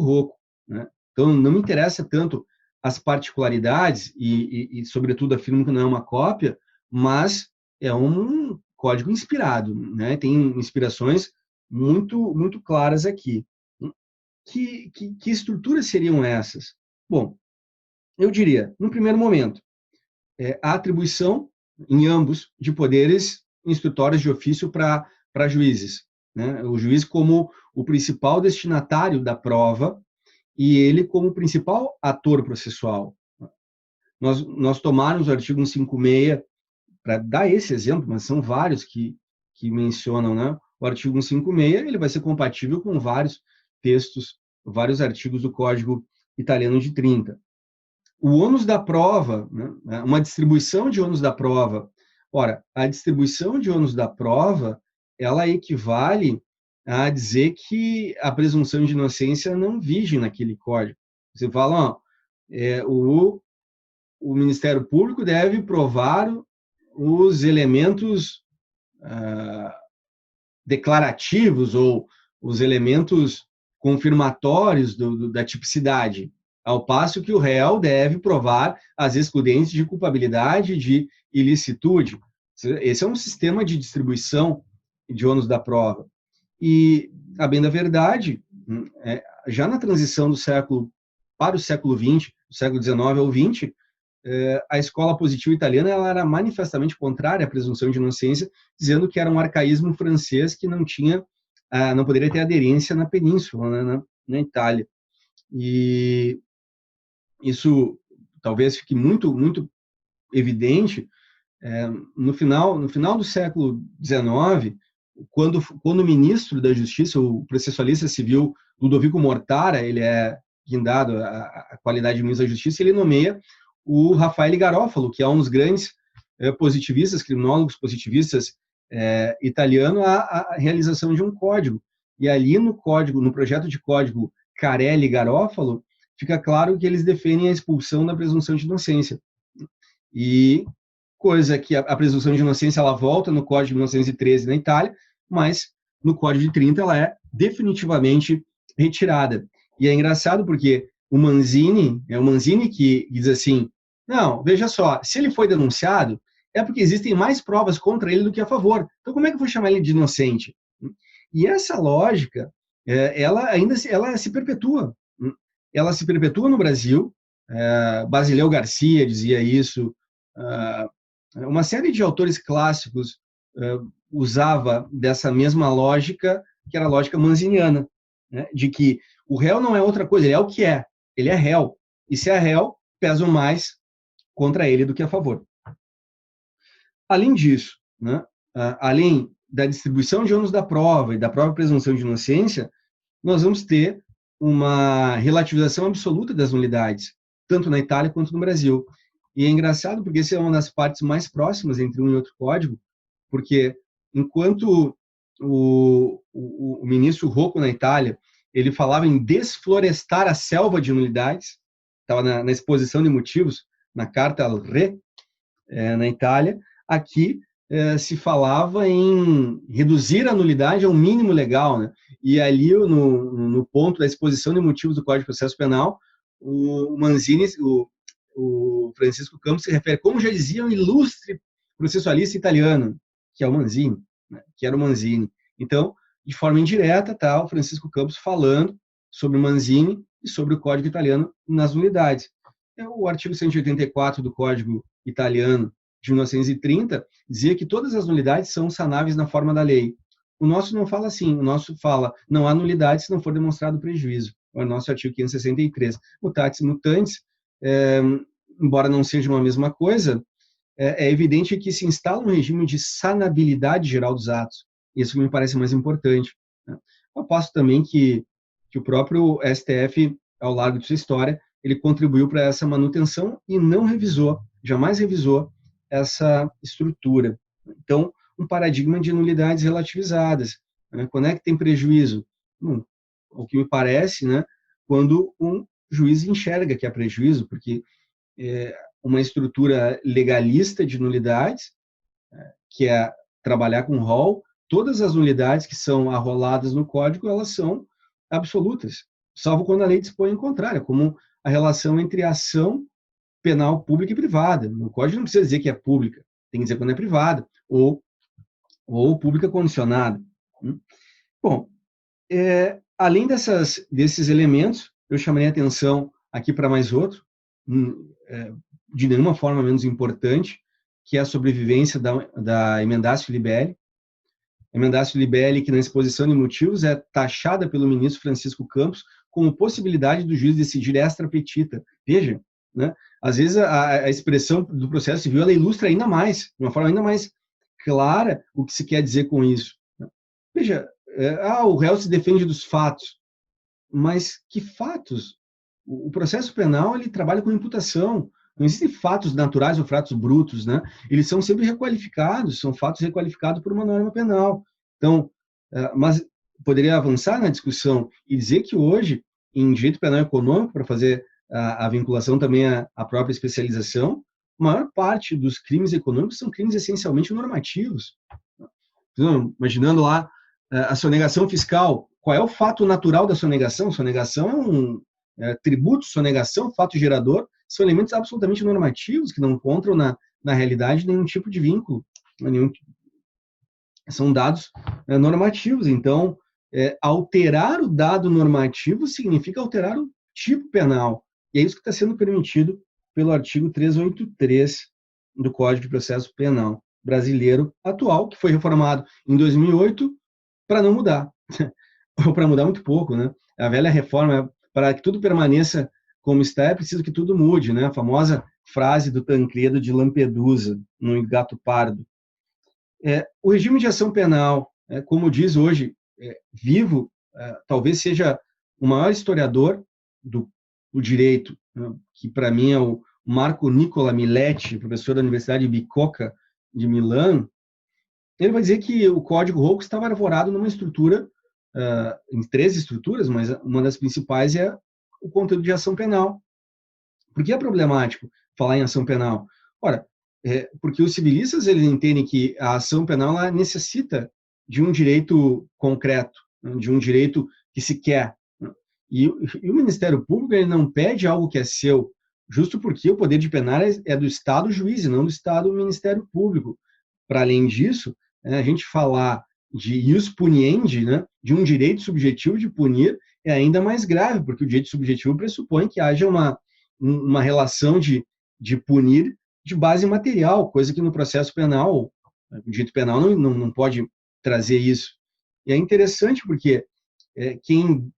Rocco, né? Então, não me interessa tanto as particularidades e, sobretudo, afirmo que não é uma cópia, mas é um código inspirado, né? Tem inspirações muito, muito claras aqui. Que estruturas seriam essas? Bom, eu diria, no primeiro momento, a atribuição em ambos de poderes instrutórios de ofício para juízes, né? O juiz como o principal destinatário da prova e ele como o principal ator processual. Nós tomarmos o artigo 156 para dar esse exemplo, mas são vários que mencionam, né? O artigo 156 ele vai ser compatível com vários textos, vários artigos do Código Italiano de 30. O ônus da prova, né? Uma distribuição de ônus da prova. Ora, a distribuição de ônus da prova, ela equivale a dizer que a presunção de inocência não vige naquele código. Você fala, o Ministério Público deve provar os elementos declarativos ou os elementos confirmatórios da tipicidade, ao passo que o réu deve provar as excludentes de culpabilidade e de ilicitude. Esse é um sistema de distribuição de ônus da prova. E, a bem da verdade, já na transição do século para o século XX, do século XIX ao XX, a escola positiva italiana ela era manifestamente contrária à presunção de inocência, dizendo que era um arcaísmo francês que não poderia ter aderência na península, né, na Itália. E isso talvez fique muito, muito evidente no final do século XIX, quando o ministro da Justiça, o processualista civil Ludovico Mortara, ele é guindado a qualidade de ministro da Justiça, ele nomeia o Raffaele Garofalo, que é um dos grandes positivistas, criminólogos positivistas italiano, a realização de um código. E ali no projeto de código Carelli-Garofalo, fica claro que eles defendem a expulsão da presunção de inocência. E coisa que a presunção de inocência ela volta no Código de 1913 na Itália, mas no Código de 30 ela é definitivamente retirada. E é engraçado porque o Manzini que diz assim, não, veja só, se ele foi denunciado, é porque existem mais provas contra ele do que a favor. Então como é que eu vou chamar ele de inocente? E essa lógica, ela se perpetua. Ela se perpetua no Brasil. Basileu Garcia dizia isso. Uma série de autores clássicos usava dessa mesma lógica, que era a lógica manziniana, né, de que o réu não é outra coisa, ele é o que é, ele é réu. E se é réu, pesam mais contra ele do que a favor. Além disso, né, além da distribuição de ônus da prova e da própria presunção de inocência, nós vamos ter uma relativização absoluta das nulidades, tanto na Itália quanto no Brasil. E é engraçado porque essa é uma das partes mais próximas entre um e outro código, porque enquanto o ministro Rocco na Itália, ele falava em desflorestar a selva de nulidades, estava na exposição de motivos, na Carta al Re, na Itália, aqui se falava em reduzir a nulidade ao mínimo legal, né? E ali, no ponto da exposição de motivos do Código de Processo Penal, o Manzini, o Francisco Campos se refere, como já dizia um ilustre processualista italiano, que é o Manzini, né? Que era o Manzini. Então, de forma indireta, tá o Francisco Campos falando sobre o Manzini e sobre o Código Italiano nas nulidades. O artigo 184 do Código Italiano de 1930 dizia que todas as nulidades são sanáveis na forma da lei. O nosso não fala assim, o nosso fala, não há nulidade se não for demonstrado prejuízo. É o nosso artigo 563. Mutatis mutandis, embora não seja uma mesma coisa, é evidente que se instala um regime de sanabilidade geral dos atos. Isso me parece mais importante. Ao passo também que o próprio STF, ao largo de sua história, ele contribuiu para essa manutenção e não revisou, jamais revisou essa estrutura. Então, um paradigma de nulidades relativizadas. Quando é que tem prejuízo? O que me parece, né, quando um juiz enxerga que há prejuízo, porque uma estrutura legalista de nulidades, que é trabalhar com rol, todas as nulidades que são arroladas no código, elas são absolutas, salvo quando a lei dispõe em contrário, como a relação entre ação penal pública e privada. No código não precisa dizer que é pública, tem que dizer quando é privada, ou pública condicionada. Bom, além desses elementos, eu chamaria a atenção aqui para mais outro, de nenhuma forma menos importante, que é a sobrevivência da emendatio libelli. A emendatio libelli, que na exposição de motivos é taxada pelo ministro Francisco Campos como possibilidade do juiz decidir extra petita. Veja, né? Às vezes a expressão do processo civil ela ilustra ainda mais, de uma forma ainda mais clara, o que se quer dizer com isso. Veja, o réu se defende dos fatos, mas que fatos? O processo penal ele trabalha com imputação. Não existem fatos naturais ou fatos brutos, né? Eles são sempre requalificados, são fatos requalificados por uma norma penal. Então, mas poderia avançar na discussão e dizer que hoje, em direito penal econômico, para fazer a vinculação também à própria especialização, maior parte dos crimes econômicos são crimes essencialmente normativos. Então, imaginando lá a sonegação fiscal, qual é o fato natural da sonegação? Sonegação é um tributo, sonegação, fato gerador, são elementos absolutamente normativos que não encontram na realidade nenhum tipo de vínculo, são dados normativos. Então, alterar o dado normativo significa alterar o tipo penal, e é isso que está sendo permitido pelo artigo 383 do Código de Processo Penal brasileiro atual, que foi reformado em 2008 para não mudar, ou para mudar muito pouco, né? A velha reforma, para que tudo permaneça como está, é preciso que tudo mude, né? A famosa frase do Tancredo de Lampedusa, no Gato Pardo. O regime de ação penal, como diz hoje, Vivo, talvez seja o maior historiador do direito, né? Que para mim é o Marco Nicola Miletti, professor da Universidade Bicocca de Milão. Ele vai dizer que o Código Rocco estava arvorado numa estrutura, em 13 estruturas, mas uma das principais é o conteúdo de ação penal. Por que é problemático falar em ação penal? Ora, porque os civilistas eles entendem que a ação penal ela necessita de um direito concreto, de um direito que se quer. E o Ministério Público ele não pede algo que é seu, justo porque o poder de penar é do Estado juiz e não do Estado Ministério Público. Para além disso, a gente falar de ius puniendi, né, de um direito subjetivo de punir, é ainda mais grave, porque o direito subjetivo pressupõe que haja uma relação de punir de base material, coisa que no processo penal, o direito penal não pode trazer isso. E é interessante porque quem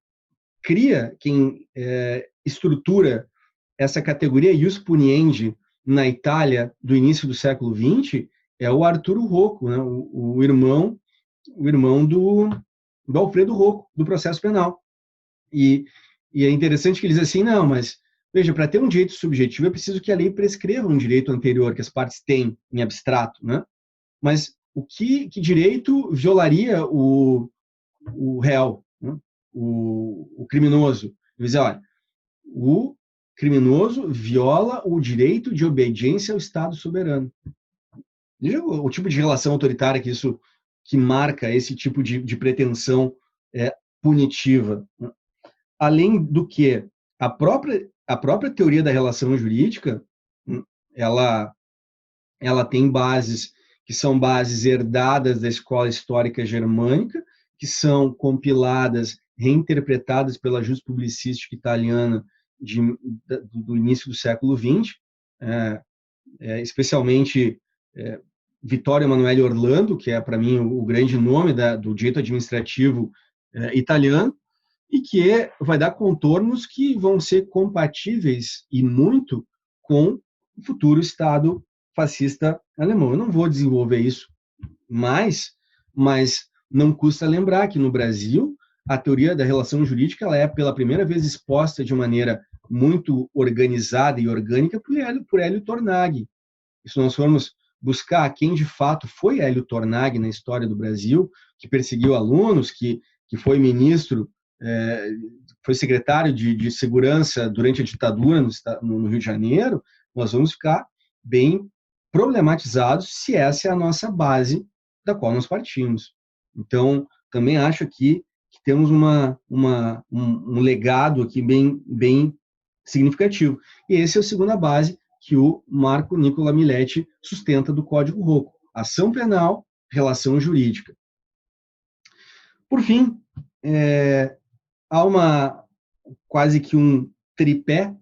estrutura essa categoria ius puniendi na Itália do início do século XX é o Arturo Rocco, né, o irmão do Alfredo Rocco, do processo penal. E é interessante que ele diz assim, não, mas veja, para ter um direito subjetivo é preciso que a lei prescreva um direito anterior que as partes têm em abstrato, né? Mas que direito violaria o réu, né? O criminoso? Ele diz, olha, o criminoso viola o direito de obediência ao Estado soberano. Veja o tipo de relação autoritária que marca esse tipo de pretensão punitiva. Além do que, a própria teoria da relação jurídica, ela tem bases que são bases herdadas da escola histórica germânica, que são compiladas, reinterpretadas pela jurispublicística italiana do início do século XX, especialmente Vittorio Emanuele Orlando, que é, para mim, o grande nome do direito administrativo italiano, e que vai dar contornos que vão ser compatíveis e muito com o futuro Estado fascista alemão. Eu não vou desenvolver isso mais, mas não custa lembrar que no Brasil a teoria da relação jurídica ela é pela primeira vez exposta de maneira muito organizada e orgânica por Hélio Tornaghi. E se nós formos buscar quem de fato foi Hélio Tornaghi na história do Brasil, que perseguiu alunos, que foi ministro, foi secretário de segurança durante a ditadura no Rio de Janeiro, nós vamos ficar bem problematizados se essa é a nossa base da qual nós partimos. Então, também acho aqui que temos um legado aqui bem significativo. E essa é a segunda base que o Marco Nicola Miletti sustenta do Código Rocco: ação penal, relação jurídica. Por fim, há quase que um tripé,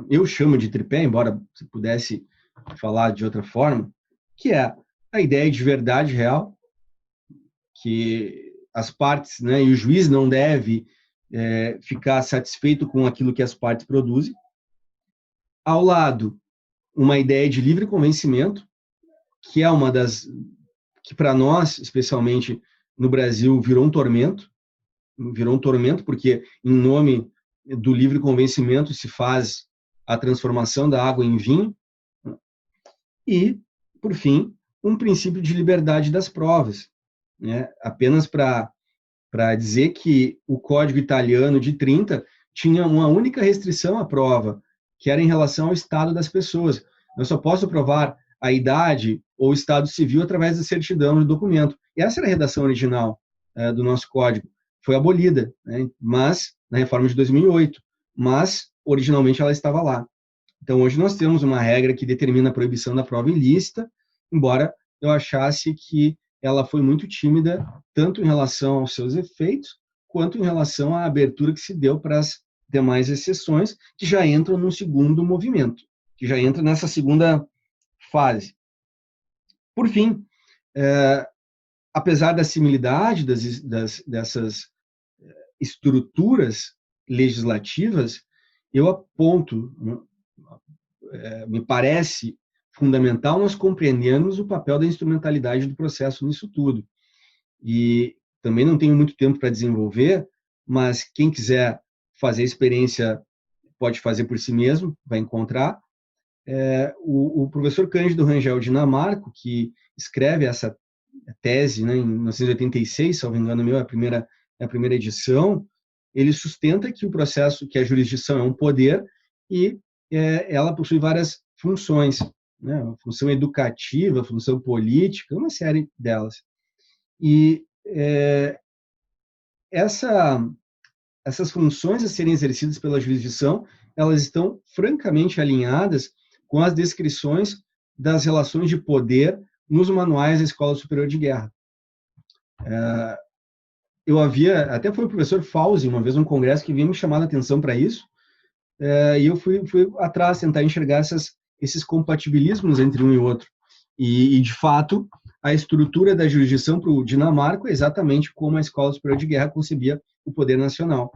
eu chamo de tripé, embora se pudesse falar de outra forma, que é a ideia de verdade real, que as partes, né, e o juiz não deve ficar satisfeito com aquilo que as partes produzem. Ao lado, uma ideia de livre convencimento, que é uma das que para nós, especialmente no Brasil, virou um tormento porque em nome do livre convencimento se faz a transformação da água em vinho. E, por fim, um princípio de liberdade das provas, né? Apenas para dizer que o Código Italiano de 30 tinha uma única restrição à prova, que era em relação ao estado das pessoas. Eu só posso provar a idade ou o estado civil através da certidão do documento. E essa era a redação original do nosso código. Foi abolida, né? Mas na reforma de 2008, mas originalmente ela estava lá. Então, hoje nós temos uma regra que determina a proibição da prova ilícita, embora eu achasse que ela foi muito tímida, tanto em relação aos seus efeitos, quanto em relação à abertura que se deu para as demais exceções, que já entram no segundo movimento, que já entra nessa segunda fase. Por fim, apesar da similitude dessas estruturas legislativas, eu aponto, me parece fundamental nós compreendermos o papel da instrumentalidade do processo nisso tudo. E também não tenho muito tempo para desenvolver, mas quem quiser fazer a experiência pode fazer por si mesmo, vai encontrar. O professor Cândido Rangel Dinamarco, que escreve essa tese, né, em 1986, se não me engano, é a primeira edição, ele sustenta que o processo, que a jurisdição é um poder e ela possui várias funções, né, função educativa, função política, uma série delas. E essas funções a serem exercidas pela jurisdição, elas estão francamente alinhadas com as descrições das relações de poder nos manuais da Escola Superior de Guerra. Até foi o professor Fauzi, uma vez num congresso, que vinha me chamar a atenção para isso, e eu fui atrás, tentar enxergar esses compatibilismos entre um e outro. E, de fato, a estrutura da jurisdição para o Dinamarco é exatamente como a Escola Superior de Guerra concebia o poder nacional.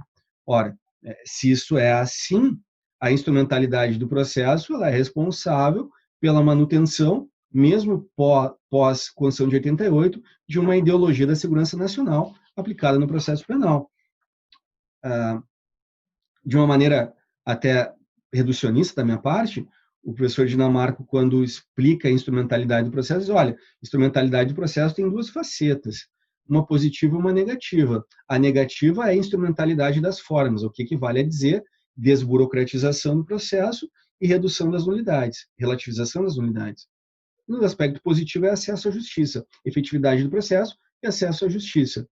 Ora, se isso é assim, a instrumentalidade do processo ela é responsável pela manutenção, mesmo pós-Constituição de 88, de uma ideologia da segurança nacional aplicada no processo penal. De uma maneira até reducionista da minha parte, o professor Dinamarco, quando explica a instrumentalidade do processo, diz, olha, instrumentalidade do processo tem duas facetas, uma positiva e uma negativa. A negativa é a instrumentalidade das formas, o que equivale a dizer desburocratização do processo e redução das nulidades, relativização das nulidades. No aspecto positivo é acesso à justiça, efetividade do processo e acesso à justiça,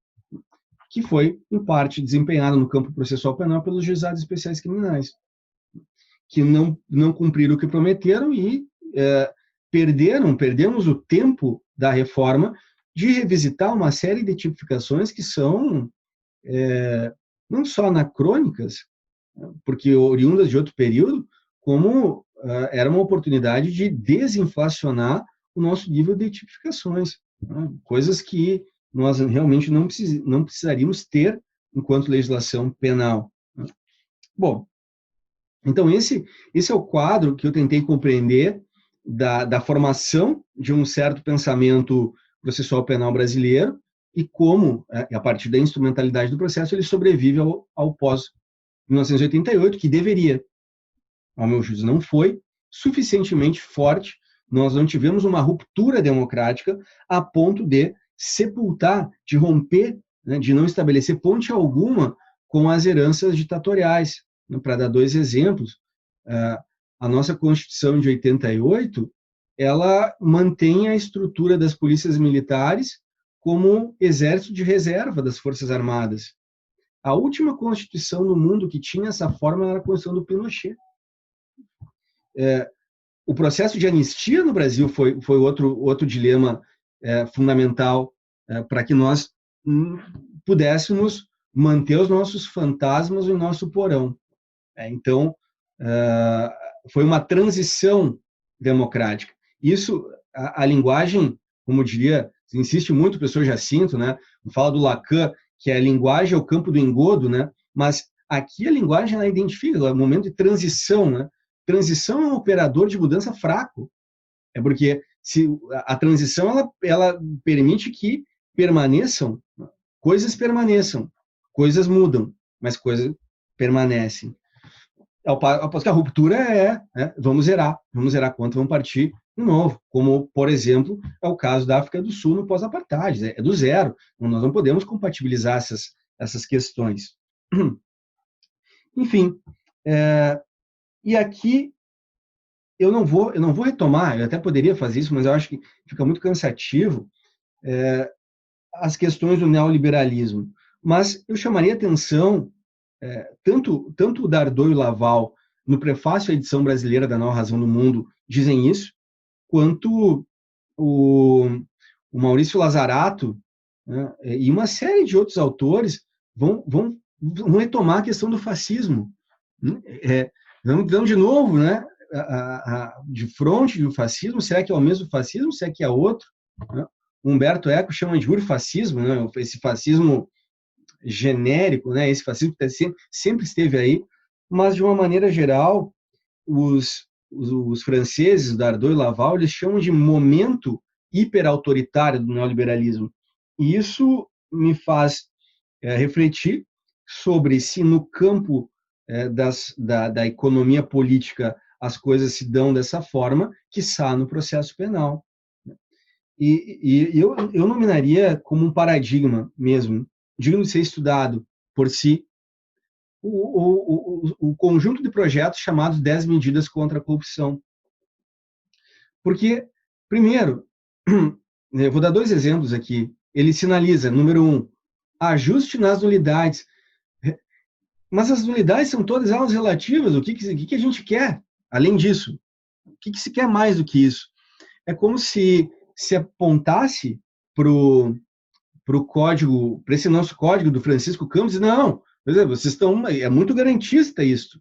que foi, em parte, desempenhado no campo processual penal pelos juizados especiais criminais, que não cumpriram o que prometeram e perdemos o tempo da reforma de revisitar uma série de tipificações que são não só anacrônicas, porque oriundas de outro período, como era uma oportunidade de desinflacionar o nosso nível de tipificações, né? Coisas que nós realmente não precisaríamos ter enquanto legislação penal, né? Bom, então esse é o quadro que eu tentei compreender da formação de um certo pensamento processual penal brasileiro e como, a partir da instrumentalidade do processo, ele sobrevive ao pós-1988, que deveria, ao meu juízo, não foi suficientemente forte. Nós não tivemos uma ruptura democrática a ponto de sepultar, de romper, né, de não estabelecer ponte alguma com as heranças ditatoriais. Para dar dois exemplos, a nossa Constituição de 88, ela mantém a estrutura das polícias militares como exército de reserva das Forças Armadas. A última Constituição no mundo que tinha essa forma era a Constituição do Pinochet. O processo de anistia no Brasil foi outro dilema fundamental para que nós pudéssemos manter os nossos fantasmas no nosso porão. Então, foi uma transição democrática. Isso, a linguagem, como eu diria, insiste muito o professor Jacinto, né? Fala do Lacan, que a linguagem é o campo do engodo, né? Mas aqui a linguagem ela identifica o momento de transição, né? Transição é um operador de mudança fraco. É porque se a transição ela permite que permaneçam, coisas coisas mudam, mas coisas permanecem. Ao passo que a ruptura vamos zerar a conta, vamos partir de novo, como, por exemplo, é o caso da África do Sul no pós-apartheid, é do zero, nós não podemos compatibilizar essas questões. Enfim, e aqui eu não vou retomar, eu até poderia fazer isso, mas eu acho que fica muito cansativo, as questões do neoliberalismo. Mas eu chamaria atenção, tanto o Dardot e o Laval, no prefácio à edição brasileira da Nova Razão do Mundo, dizem isso, quanto o Maurício Lazarato, né, e uma série de outros autores vão retomar a questão do fascismo. Vamos de novo, né, de frente do fascismo. Será que é o mesmo fascismo? Será que é outro? Né? Humberto Eco chama de urfascismo, né, esse fascismo genérico, né, esse fascismo que sempre esteve aí, mas de uma maneira geral, os franceses, Dardot e Laval, eles chamam de momento hiperautoritário do neoliberalismo. E isso me faz refletir sobre se no campo da economia política as coisas se dão dessa forma, quiçá no processo penal. E eu nominaria como um paradigma mesmo, digno de ser estudado por si, o conjunto de projetos chamados 10 medidas contra a corrupção. Porque, primeiro, eu vou dar 2 exemplos aqui. Ele sinaliza, número 1, ajuste nas nulidades. Mas as nulidades são todas elas relativas. O que a gente quer, além disso? O que se quer mais do que isso? É como se apontasse para esse nosso código do Francisco Campos, não, vocês estão, é muito garantista isso.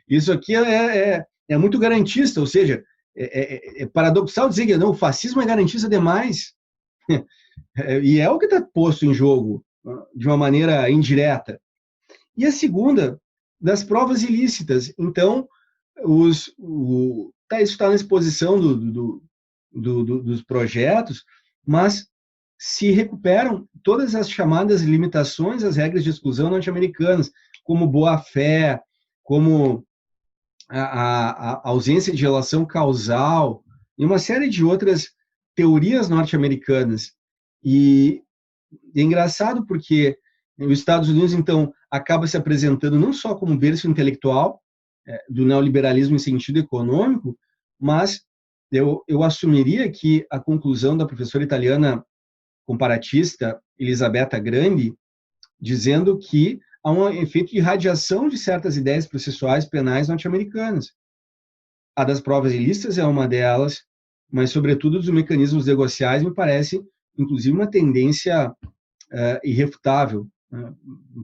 Isso aqui é muito garantista, ou seja, é paradoxal dizer que não, o fascismo é garantista demais. E é o que está posto em jogo, de uma maneira indireta. E a segunda, das provas ilícitas. Então, isso está na exposição dos projetos, mas se recuperam todas as chamadas limitações às regras de exclusão norte-americanas, como boa-fé, como a ausência de relação causal, e uma série de outras teorias norte-americanas. E é engraçado porque os Estados Unidos, então, acaba se apresentando não só como berço intelectual do neoliberalismo em sentido econômico, mas eu assumiria que a conclusão da professora italiana comparatista Elisabetta Grandi, dizendo que há um efeito de radiação de certas ideias processuais penais norte-americanas. A das provas ilícitas é uma delas, mas, sobretudo, dos mecanismos negociais, me parece, inclusive, uma tendência irrefutável.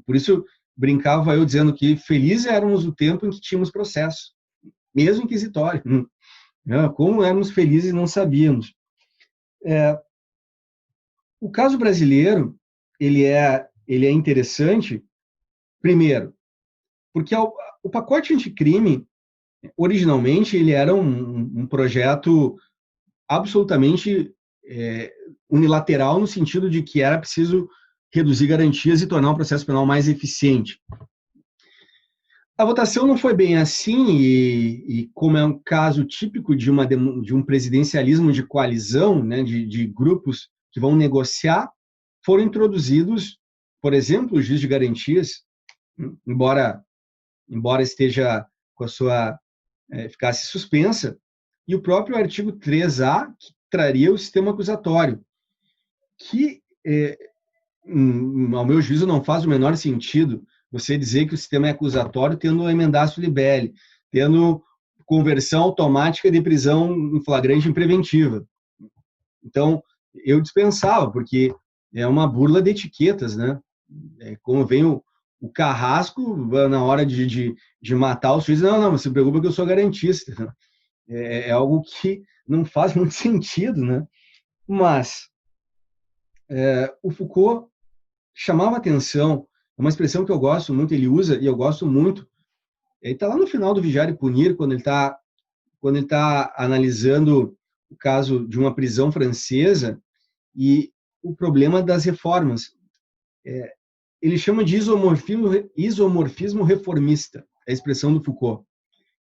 Por isso, brincava eu dizendo que felizes éramos o tempo em que tínhamos processo, mesmo inquisitório. Como éramos felizes e não sabíamos. O caso brasileiro, ele é interessante, primeiro, porque o pacote anticrime, originalmente, ele era um projeto absolutamente unilateral, no sentido de que era preciso reduzir garantias e tornar o processo penal mais eficiente. A votação não foi bem assim, e como é um caso típico de um presidencialismo de coalizão, né, de grupos que vão negociar, foram introduzidos, por exemplo, o juiz de garantias, embora esteja com a sua eficácia suspensa, e o próprio artigo 3A, que traria o sistema acusatório, que, ao meu juízo, não faz o menor sentido você dizer que o sistema é acusatório tendo emendatio libelli, tendo conversão automática de prisão em flagrante em preventiva. Então, eu dispensava, porque é uma burla de etiquetas, né? Como vem o carrasco na hora de matar os juízes, não, você se preocupa que eu sou garantista. É algo que não faz muito sentido, né? Mas o Foucault chamava atenção, é uma expressão que eu gosto muito, ele usa, e eu gosto muito. Ele está lá no final do Vigiar e Punir, quando ele está analisando o caso de uma prisão francesa e o problema das reformas. Ele chama de isomorfismo reformista, a expressão do Foucault,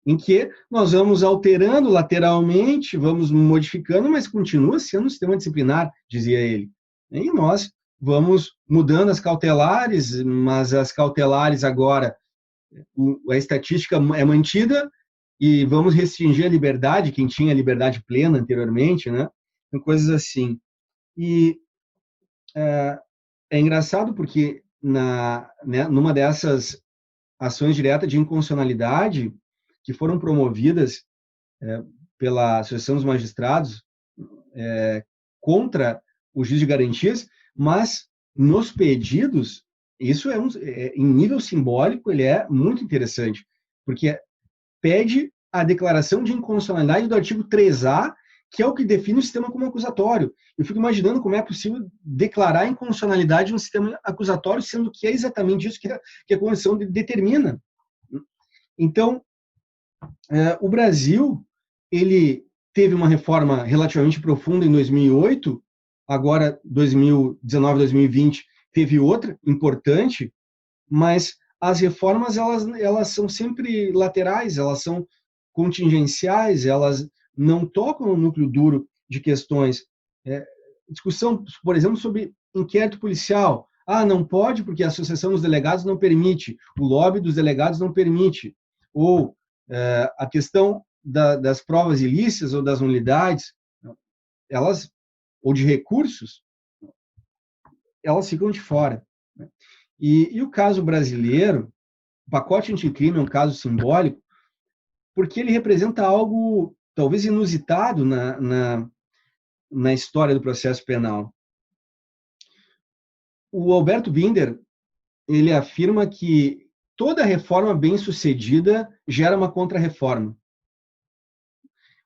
em que nós vamos alterando lateralmente, vamos modificando, mas continua sendo um sistema disciplinar, dizia ele. E nós vamos mudando as cautelares, mas as cautelares agora, a estatística é mantida, e vamos restringir a liberdade, quem tinha liberdade plena anteriormente, né? Então, coisas assim. E é engraçado porque numa dessas ações diretas de inconstitucionalidade que foram promovidas pela Associação dos Magistrados contra o juiz de garantias, mas nos pedidos, isso em nível simbólico, ele é muito interessante, porque pede a declaração de inconstitucionalidade do artigo 3A, que é o que define o sistema como acusatório. Eu fico imaginando como é possível declarar a inconstitucionalidade no sistema acusatório, sendo que é exatamente isso que a Constituição determina. Então, o Brasil, ele teve uma reforma relativamente profunda em 2008, agora 2019, 2020 teve outra importante, mas as reformas elas são sempre laterais, elas são contingenciais, elas não tocam no núcleo duro de questões. Discussão, por exemplo, sobre inquérito policial. Não pode porque a associação dos delegados não permite, o lobby dos delegados não permite, ou a questão das provas ilícitas ou das nulidades, ou de recursos, elas ficam de fora. E o caso brasileiro, o pacote anticrime é um caso simbólico, porque ele representa algo talvez inusitado na história do processo penal. O Alberto Binder, ele afirma que toda reforma bem-sucedida gera uma contra-reforma.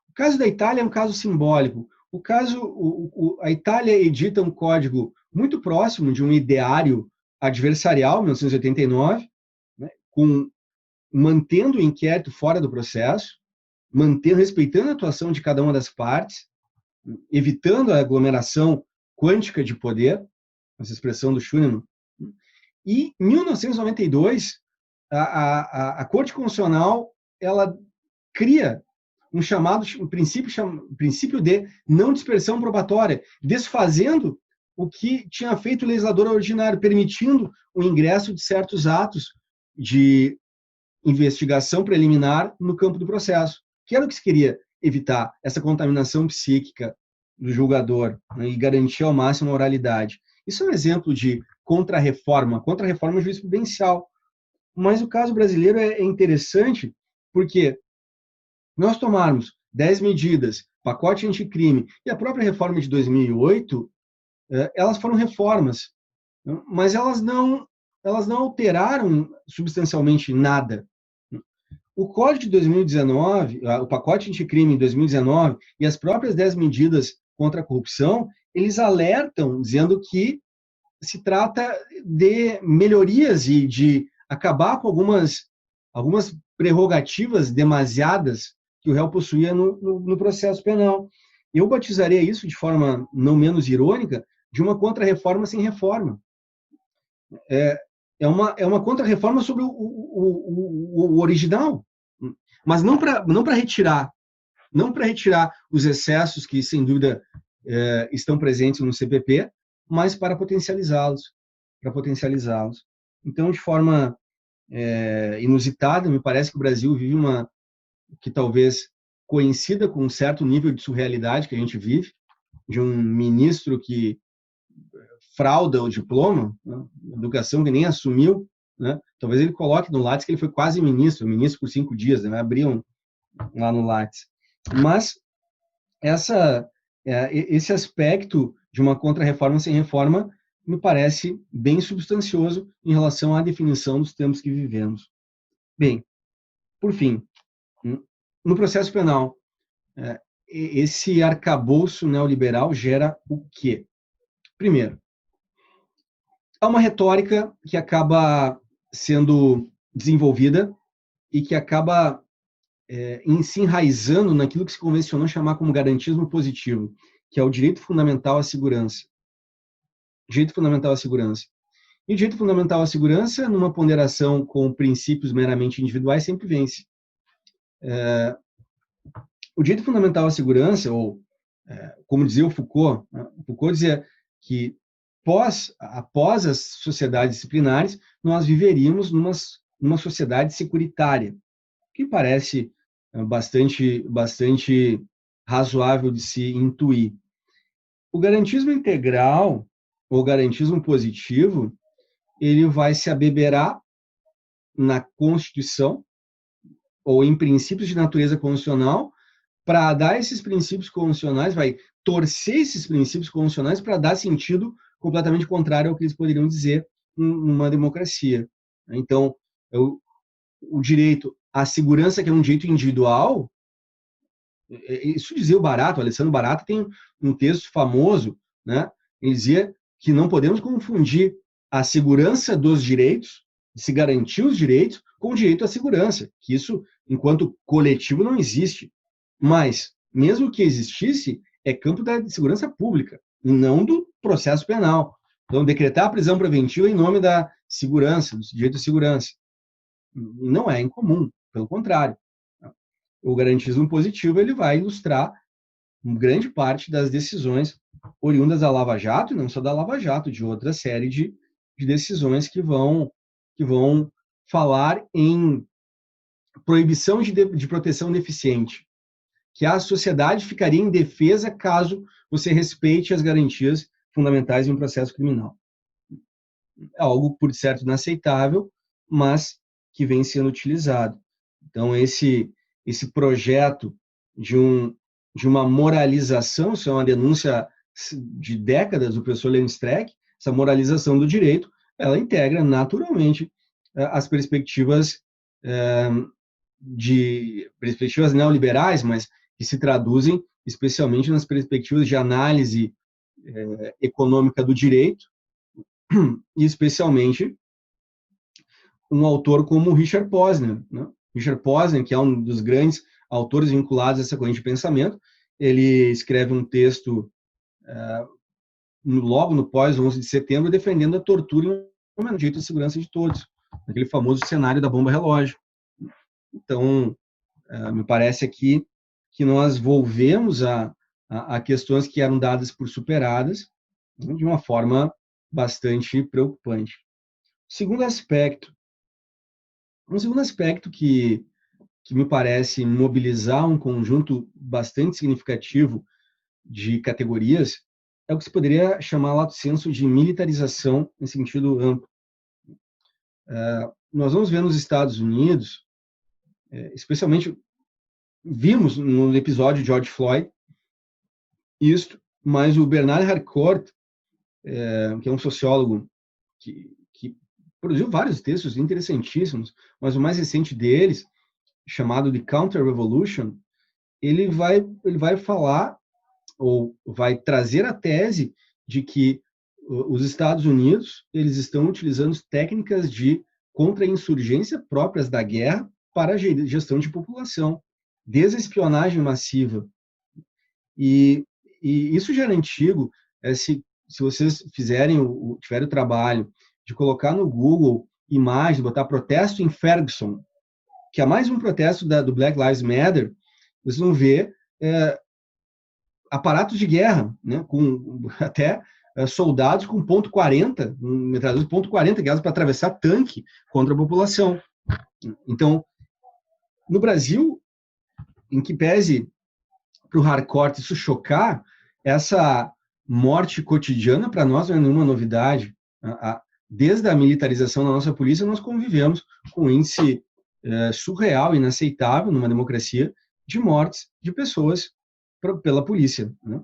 O caso da Itália é um caso simbólico. A Itália edita um código muito próximo de um ideário adversarial, 1989, né, mantendo o inquérito fora do processo, respeitando a atuação de cada uma das partes, evitando a aglomeração quântica de poder, essa expressão do Schunemann. E, em 1992, a Corte Constitucional ela cria um princípio de não dispersão probatória, desfazendo o que tinha feito o legislador ordinário, permitindo o ingresso de certos atos de investigação preliminar no campo do processo, que era o que se queria evitar, essa contaminação psíquica do julgador, né, e garantir ao máximo a oralidade. Isso é um exemplo de contra-reforma. Contra-reforma jurisprudencial. Mas o caso brasileiro é interessante porque nós tomarmos 10 medidas, pacote anticrime e a própria reforma de 2008, elas foram reformas, mas elas não alteraram substancialmente nada. O Código de 2019, o pacote anticrime de 2019 e as próprias 10 medidas contra a corrupção, eles alertam dizendo que se trata de melhorias e de acabar com algumas prerrogativas demasiadas que o réu possuía no processo penal. Eu batizaria isso, de forma não menos irônica, de uma contra-reforma sem reforma. É uma contra-reforma sobre o original, mas não para retirar os excessos que, sem dúvida, estão presentes no CPP, mas para potencializá-los. Então, de forma inusitada, me parece que o Brasil vive que talvez coincida com um certo nível de surrealidade que a gente vive, de um ministro que frauda o diploma, né, educação que nem assumiu, né, talvez ele coloque no Lattes que ele foi quase ministro por 5 dias, né, abriam lá no Lattes. Mas esse aspecto de uma contra-reforma sem reforma me parece bem substancioso em relação à definição dos tempos que vivemos. Bem, por fim, no processo penal, esse arcabouço neoliberal gera o quê? Primeiro, há uma retórica que acaba sendo desenvolvida e que acaba se enraizando naquilo que se convencionou chamar como garantismo positivo, que é o direito fundamental à segurança. Direito fundamental à segurança. E o direito fundamental à segurança, numa ponderação com princípios meramente individuais, sempre vence. O direito fundamental à segurança, ou como dizia o Foucault, né? Foucault dizia que após as sociedades disciplinares, nós viveríamos numa sociedade securitária, que parece bastante razoável de se intuir. O garantismo integral, ou garantismo positivo, ele vai se abeberar na Constituição, ou em princípios de natureza constitucional, para dar esses princípios constitucionais, vai torcer esses princípios constitucionais para dar sentido completamente contrário ao que eles poderiam dizer numa democracia. Então, o direito à segurança, que é um direito individual, isso dizia o Barata, o Alessandro Barata tem um texto famoso, né? Ele dizia que não podemos confundir a segurança dos direitos, de se garantir os direitos, com o direito à segurança, que isso, enquanto coletivo, não existe. Mas, mesmo que existisse, é campo da segurança pública, e não do processo penal. Então, decretar a prisão preventiva em nome da segurança, do direito à segurança, não é incomum, pelo contrário. O garantismo positivo ele vai ilustrar grande parte das decisões oriundas da Lava Jato, e não só da Lava Jato, de outra série de decisões que vão falar em proibição de proteção deficiente, que a sociedade ficaria indefesa caso você respeite as garantias fundamentais em um processo criminal. É algo, por certo, inaceitável, mas que vem sendo utilizado. Então, esse projeto de uma moralização, isso é uma denúncia de décadas do professor Leon Streck, essa moralização do direito, ela integra naturalmente as perspectivas perspectivas neoliberais, mas que se traduzem especialmente nas perspectivas de análise econômica do direito, e especialmente um autor como Richard Posner, né? Richard Posner, que é um dos grandes autores vinculados a essa corrente de pensamento, ele escreve um texto logo no pós-11 de setembro, defendendo a tortura como direito à segurança de todos, aquele famoso cenário da bomba relógio. Então, me parece aqui que nós volvemos a questões que eram dadas por superadas, né, de uma forma bastante preocupante. Um segundo aspecto que me parece mobilizar um conjunto bastante significativo de categorias é o que se poderia chamar, lato sensu, de militarização em sentido amplo. Nós vamos ver nos Estados Unidos, especialmente, vimos no episódio de George Floyd isto, mas o Bernard Harcourt, que é um sociólogo que produziu vários textos interessantíssimos, mas o mais recente deles, chamado de Counter-Revolution, ele vai falar, ou vai trazer a tese de que os Estados Unidos eles estão utilizando técnicas de contra-insurgência próprias da guerra para a gestão de população, desde a espionagem massiva. E isso já era antigo. Se vocês tiverem o trabalho de colocar no Google imagens, botar protesto em Ferguson, que é mais um protesto do Black Lives Matter, vocês vão ver aparatos de guerra, né, com até soldados com .40, metralhadores .40, guiados para atravessar tanque contra a população. Então, no Brasil, em que pese para o Harcourt isso chocar, essa morte cotidiana para nós não é nenhuma novidade. Desde a militarização da nossa polícia, nós convivemos com um índice surreal, inaceitável numa democracia, de mortes de pessoas pela polícia, né?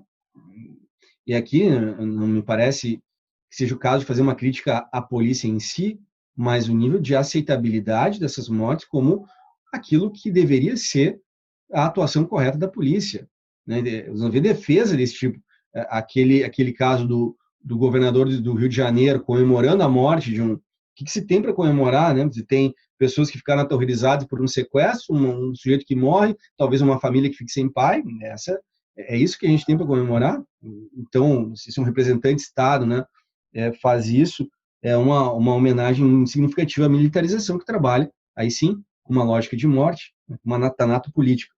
E aqui não me parece que seja o caso de fazer uma crítica à polícia em si, mas o nível de aceitabilidade dessas mortes como aquilo que deveria ser a atuação correta da polícia, né? Nós vamos ver defesa desse tipo. Aquele caso do governador do Rio de Janeiro comemorando a morte de um... O que se tem para comemorar, né? Se tem pessoas que ficaram aterrorizadas por um sequestro, um sujeito que morre, talvez uma família que fique sem pai, é isso que a gente tem para comemorar. Então, se um representante de Estado, né, faz isso, é uma homenagem significativa à militarização que trabalha, aí sim, uma lógica de morte, uma natanato política.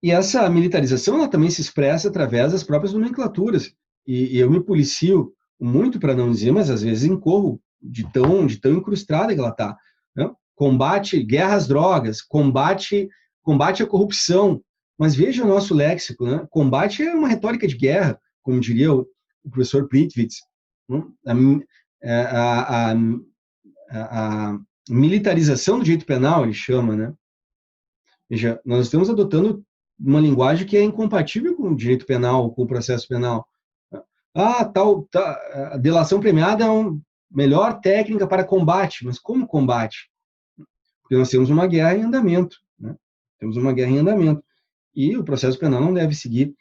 E essa militarização ela também se expressa através das próprias nomenclaturas. E eu me policio muito para não dizer, mas às vezes incorro de tão incrustada que ela está, né? combate, guerra às drogas, combate à corrupção. Mas veja o nosso léxico, né? Combate é uma retórica de guerra, como diria o professor Plitwitz. A militarização do direito penal, ele chama, né? Veja, nós estamos adotando uma linguagem que é incompatível com o direito penal, com o processo penal. A delação premiada é a melhor técnica para combate. Mas como combate? Porque nós temos uma guerra em andamento, né? Temos uma guerra em andamento. E o processo penal não deve seguir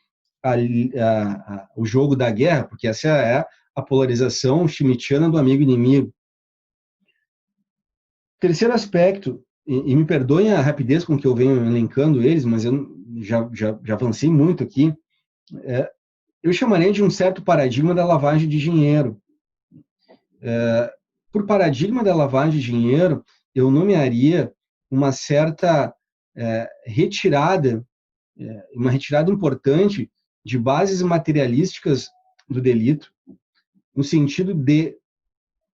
o jogo da guerra, porque essa é a polarização schmittiana do amigo-inimigo. Terceiro aspecto, e me perdoem a rapidez com que eu venho elencando eles, mas eu já avancei muito aqui, eu chamaria de um certo paradigma da lavagem de dinheiro. Por paradigma da lavagem de dinheiro, eu nomearia uma certa retirada, uma retirada importante de bases materialísticas do delito, no sentido de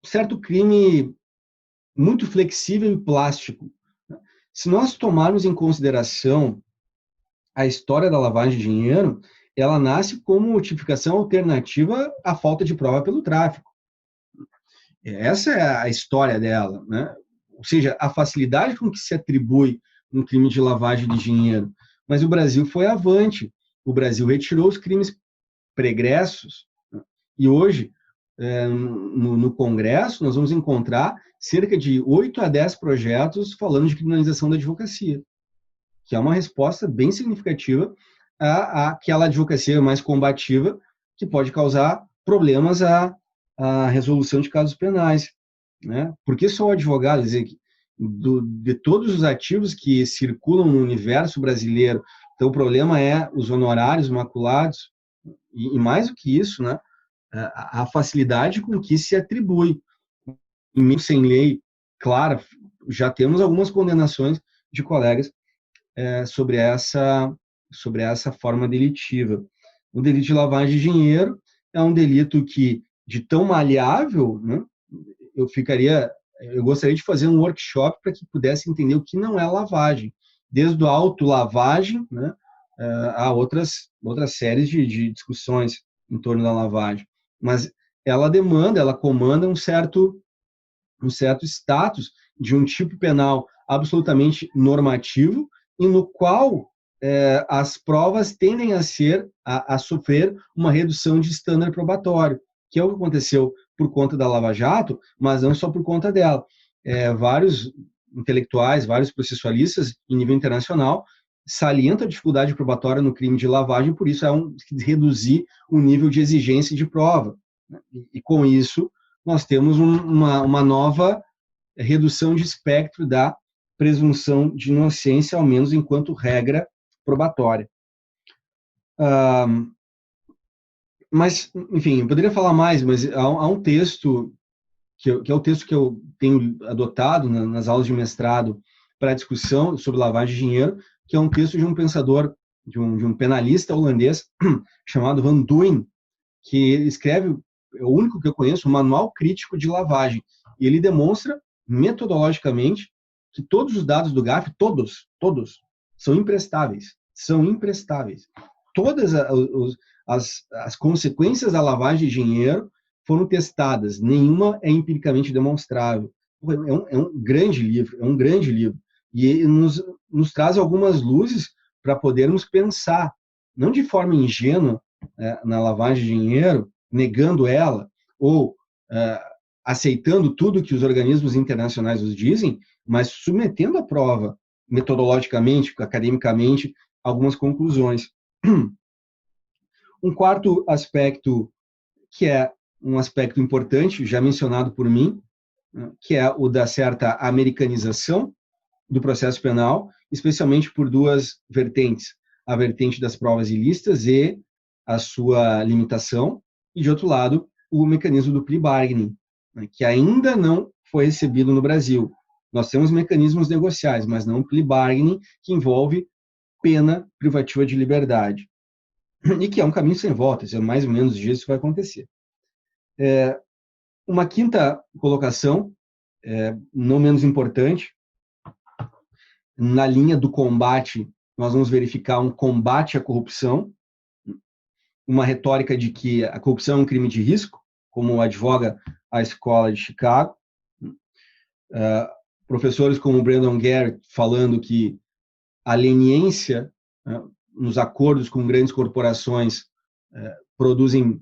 certo crime muito flexível e plástico. Se nós tomarmos em consideração a história da lavagem de dinheiro, ela nasce como tipificação alternativa à falta de prova pelo tráfico. Essa é a história dela, né? Ou seja, a facilidade com que se atribui um crime de lavagem de dinheiro. Mas o Brasil foi avante. O Brasil retirou os crimes pregressos. E hoje, no Congresso, nós vamos encontrar cerca de 8 a 10 projetos falando de criminalização da advocacia, que é uma resposta bem significativa àquela advocacia mais combativa que pode causar problemas à resolução de casos penais, né? Porque só o advogado, dizer, de todos os ativos que circulam no universo brasileiro, então o problema é os honorários maculados, e mais do que isso, né? A facilidade com que se atribui. Mesmo sem lei clara, já temos algumas condenações de colegas sobre essa forma delitiva. O delito de lavagem de dinheiro é um delito que, de tão maleável, né, eu gostaria de fazer um workshop para que pudesse entender o que não é lavagem, desde a autolavagem, né, a outras séries de discussões em torno da lavagem. Mas ela comanda um certo status de um tipo penal absolutamente normativo e no qual as provas tendem a sofrer uma redução de estándar probatório, que é o que aconteceu por conta da Lava Jato, mas não só por conta dela. Vários intelectuais, vários processualistas em nível internacional salientam a dificuldade probatória no crime de lavagem, por isso reduzir o nível de exigência de prova. E com isso, nós temos uma nova redução de espectro da presunção de inocência, ao menos enquanto regra probatória. Mas, enfim, eu poderia falar mais, mas há um texto, que é o texto que eu tenho adotado nas aulas de mestrado para discussão sobre lavagem de dinheiro, que é um texto de um pensador, de um penalista holandês, chamado Van Duyn, que escreve, é o único que eu conheço, um manual crítico de lavagem. E ele demonstra, metodologicamente, que todos os dados do GAF, todos, são imprestáveis. São imprestáveis. Todas as consequências da lavagem de dinheiro foram testadas. Nenhuma é empiricamente demonstrável. É um grande livro. E ele nos traz algumas luzes para podermos pensar, não de forma ingênua, na lavagem de dinheiro, negando ela, ou aceitando tudo que os organismos internacionais nos dizem, mas submetendo à prova, metodologicamente, academicamente, algumas conclusões. Um quarto aspecto, que é um aspecto importante, já mencionado por mim, que é o da certa americanização do processo penal, especialmente por duas vertentes. A vertente das provas ilícitas e a sua limitação, e, de outro lado, o mecanismo do plea bargaining, que ainda não foi recebido no Brasil. Nós temos mecanismos negociais, mas não plea bargaining, que envolve pena privativa de liberdade. E que é um caminho sem volta, mais ou menos dias isso vai acontecer. Uma quinta colocação, não menos importante, na linha do combate, nós vamos verificar um combate à corrupção, uma retórica de que a corrupção é um crime de risco, como advoga a Escola de Chicago. Professores como Brandon Garrett falando que a leniência nos acordos com grandes corporações produzem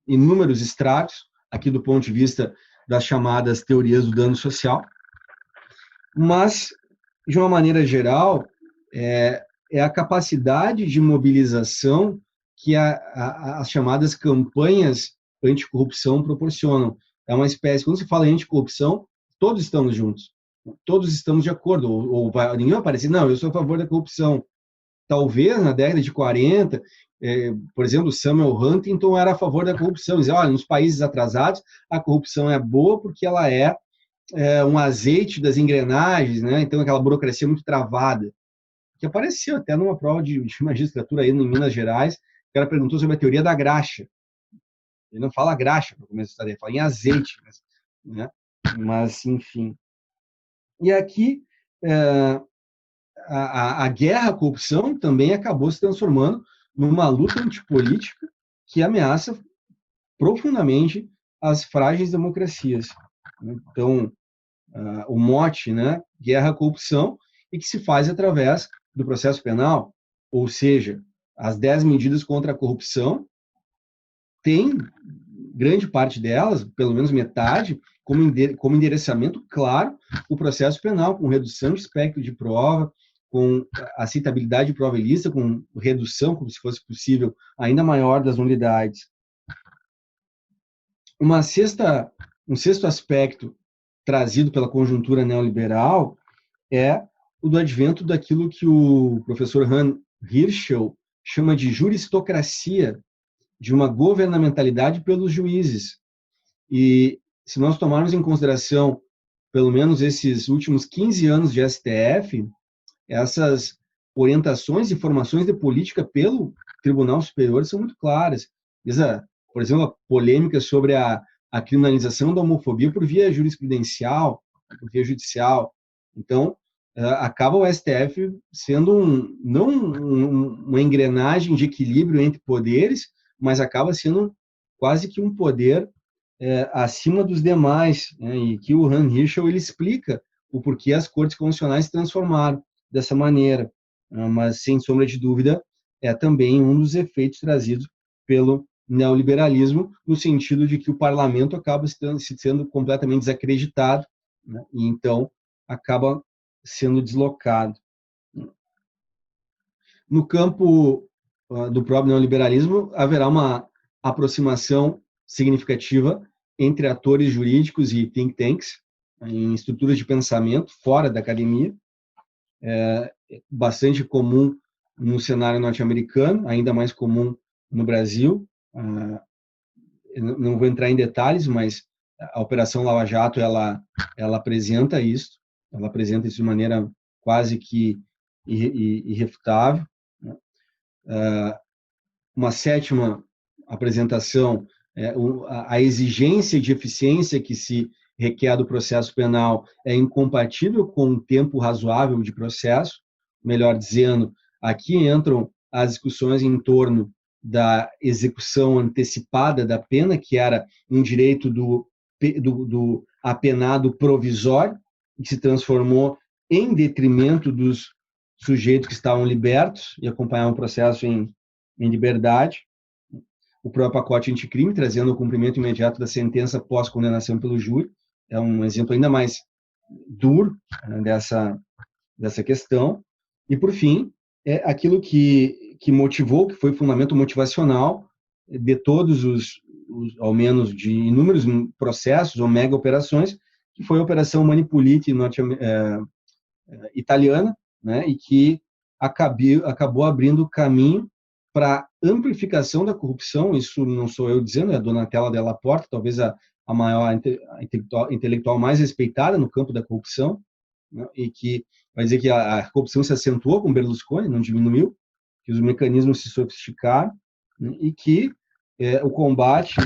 inúmeros estragos, aqui do ponto de vista das chamadas teorias do dano social. Mas, de uma maneira geral, é a capacidade de mobilização que as chamadas campanhas anticorrupção proporcionam. É uma espécie, quando se fala em anticorrupção, todos estamos juntos, todos estamos de acordo, ninguém vai aparecer, não, eu sou a favor da corrupção. Talvez na década de 40, por exemplo, Samuel Huntington era a favor da corrupção, dizia, olha, nos países atrasados a corrupção é boa porque ela é um azeite das engrenagens, né? Então aquela burocracia muito travada, que apareceu até numa prova de magistratura aí em Minas Gerais. O cara perguntou sobre a teoria da graxa. Ele não fala graxa para começar, ele fala em azeite, né? Mas enfim. E aqui a guerra à corrupção também acabou se transformando numa luta antipolítica que ameaça profundamente as frágeis democracias. Então, o mote, né, guerra à corrupção, e que se faz através do processo penal, ou seja, as 10 medidas contra a corrupção tem grande parte delas, pelo menos metade, como endereçamento claro o processo penal, com redução de espectro de prova, com aceitabilidade de prova ilícita, com redução, como se fosse possível, ainda maior das nulidades. Um sexto aspecto trazido pela conjuntura neoliberal é o do advento daquilo que o professor Han Hirschel chama de juristocracia, de uma governamentalidade pelos juízes. E se nós tomarmos em consideração, pelo menos esses últimos 15 anos de STF, essas orientações e formações de política pelo Tribunal Superior são muito claras. Por exemplo, a polêmica sobre a criminalização da homofobia por via jurisprudencial, por via judicial. Então, acaba o STF sendo não uma engrenagem de equilíbrio entre poderes, mas acaba sendo quase que um poder acima dos demais, né? E que o Han Hirschel ele explica o porquê as cortes constitucionais se transformaram dessa maneira, mas sem sombra de dúvida é também um dos efeitos trazidos pelo neoliberalismo, no sentido de que o parlamento acaba sendo completamente desacreditado, né? E então acaba sendo deslocado. No campo do próprio neoliberalismo, haverá uma aproximação significativa entre atores jurídicos e think tanks, em estruturas de pensamento fora da academia, bastante comum no cenário norte-americano, ainda mais comum no Brasil. Não vou entrar em detalhes, mas a Operação Lava Jato ela apresenta isso, de maneira quase que irrefutável. Uma sétima apresentação é a exigência de eficiência que se requer do processo penal é incompatível com um tempo razoável de processo. Melhor dizendo, aqui entram as discussões em torno da execução antecipada da pena, que era um direito do apenado provisório, que se transformou em detrimento dos sujeitos que estavam libertos e acompanhavam o processo em liberdade. O próprio pacote anticrime, trazendo o cumprimento imediato da sentença pós-condenação pelo júri, é um exemplo ainda mais duro dessa questão. E, por fim, é aquilo que motivou, que foi fundamento motivacional de todos ao menos de inúmeros processos ou mega operações, que foi a Operação Manipulite italiana, né, e que acabou abrindo caminho para amplificação da corrupção. Isso não sou eu dizendo, é a Donatella Della Porta, talvez a maior intelectual mais respeitada no campo da corrupção, né, e que vai dizer que a corrupção se acentuou com Berlusconi, não diminuiu, que os mecanismos se sofisticaram, né, e que o combate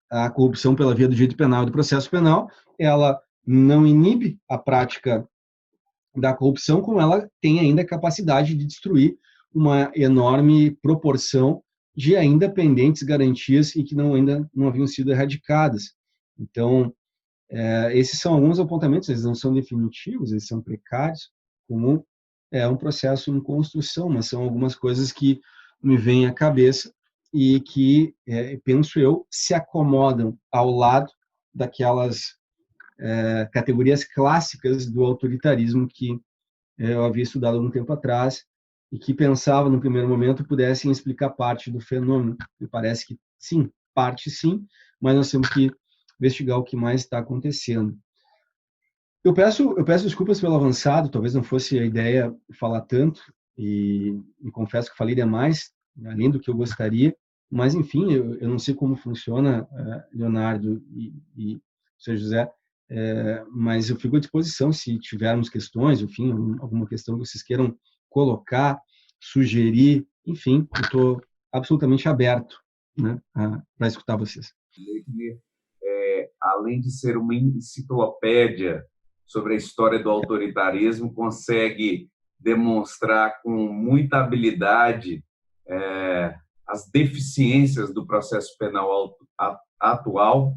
à corrupção pela via do direito penal e do processo penal, ela não inibe a prática da corrupção, como ela tem ainda a capacidade de destruir uma enorme proporção de ainda pendentes garantias e que ainda não haviam sido erradicadas. Então, esses são alguns apontamentos, eles não são definitivos, eles são precários, como é um processo em construção, mas são algumas coisas que me vêm à cabeça e que, penso eu, se acomodam ao lado daquelas categorias clássicas do autoritarismo que eu havia estudado algum tempo atrás e que pensava, no primeiro momento, pudessem explicar parte do fenômeno. Me parece que sim, parte sim, mas nós temos que investigar o que mais está acontecendo. Eu peço desculpas pelo avançado, talvez não fosse a ideia falar tanto, e confesso que falei demais, além do que eu gostaria, mas, enfim, eu não sei como funciona, Leonardo e Sr. José, mas eu fico à disposição se tivermos questões, enfim, alguma questão que vocês queiram colocar, sugerir, enfim, eu estou absolutamente aberto, né, para escutar vocês. Além de ser uma enciclopédia sobre a história do autoritarismo, consegue demonstrar com muita habilidade as deficiências do processo penal atual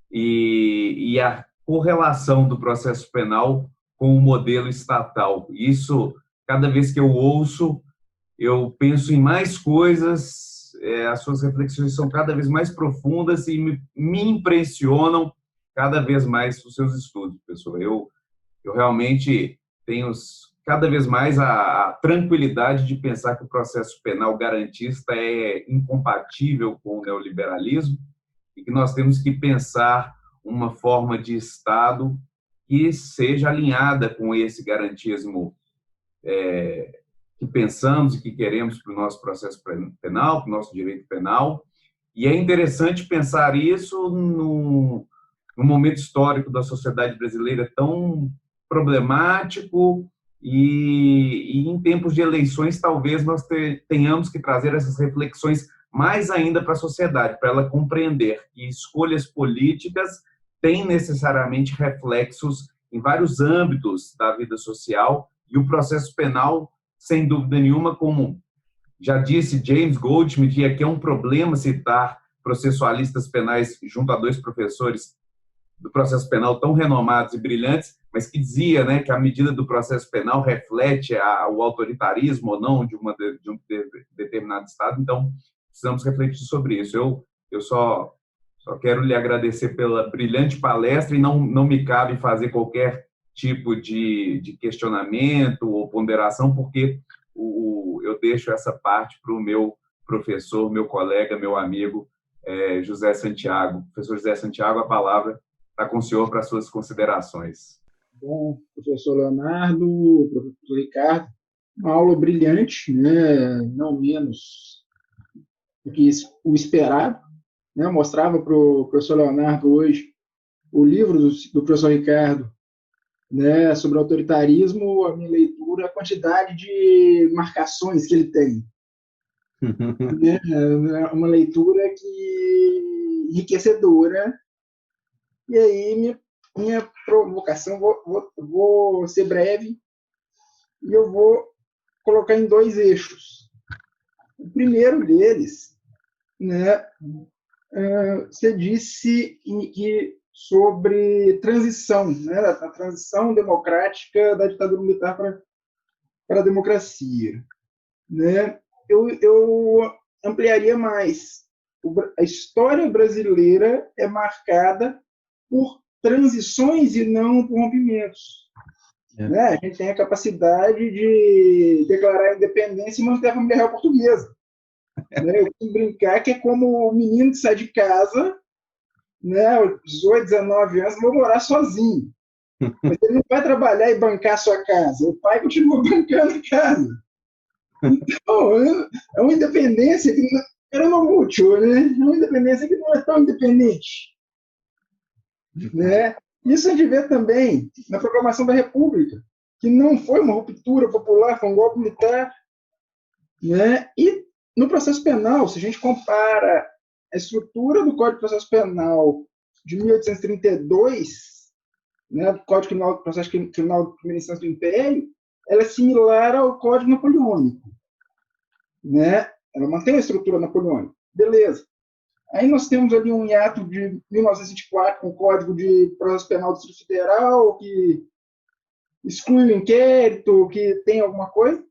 e a correlação do processo penal com o modelo estatal. Isso, cada vez que eu ouço, eu penso em mais coisas, as suas reflexões são cada vez mais profundas e me impressionam cada vez mais os seus estudos, professor. Eu realmente tenho cada vez mais a tranquilidade de pensar que o processo penal garantista é incompatível com o neoliberalismo e que nós temos que pensar uma forma de Estado que seja alinhada com esse garantismo que pensamos e que queremos para o nosso processo penal, para o nosso direito penal. E é interessante pensar isso num momento histórico da sociedade brasileira tão problemático e em tempos de eleições talvez nós tenhamos que trazer essas reflexões mais ainda para a sociedade, para ela compreender que escolhas políticas têm necessariamente reflexos em vários âmbitos da vida social e o processo penal, sem dúvida nenhuma, como já disse James Goldsmith, e aqui é um problema citar processualistas penais junto a dois professores do processo penal tão renomados e brilhantes, mas que dizia, né, que a medida do processo penal reflete o autoritarismo ou não de um determinado Estado. Então, precisamos refletir sobre isso. Eu só quero lhe agradecer pela brilhante palestra e não me cabe fazer qualquer tipo de questionamento ou ponderação, porque eu deixo essa parte para o meu professor, meu colega, meu amigo, José Santiago. Professor José Santiago, a palavra está com o senhor para suas considerações. Bom, professor Leonardo, professor Ricardo, uma aula brilhante, né? Não menos do que o esperado. Né? Eu mostrava para o professor Leonardo hoje o livro do professor Ricardo, né, sobre autoritarismo, a minha leitura, a quantidade de marcações que ele tem. Uma leitura enriquecedora. E aí, minha provocação, vou ser breve, e eu vou colocar em dois eixos. O primeiro deles, né, você disse sobre transição, né, a transição democrática da ditadura militar para a democracia. Né? Eu ampliaria mais. A história brasileira é marcada por transições e não por rompimentos. Né? A gente tem a capacidade de declarar a independência e manter a família real portuguesa. Né? Eu costumo brincar que é como o menino que sai de casa, né, 18, 19 anos, vou morar sozinho. Mas ele não vai trabalhar e bancar a sua casa. O pai continua bancando a casa. Então, é uma independência que era não útil, né? É uma independência que não é tão independente. Né? Isso a gente vê também na proclamação da República, que não foi uma ruptura popular, foi um golpe militar. Né? E no processo penal, se a gente compara a estrutura do Código de Processo Penal de 1832 né, do Código Criminal, Processo Criminal de Primeira Instância do Império, ela é similar ao Código Napoleônico, né? Ela mantém a estrutura napoleônica. Beleza. Aí nós temos ali um hiato de 1924 com o Código de Processo Penal do Distrito Federal, que exclui o inquérito, que tem alguma coisa.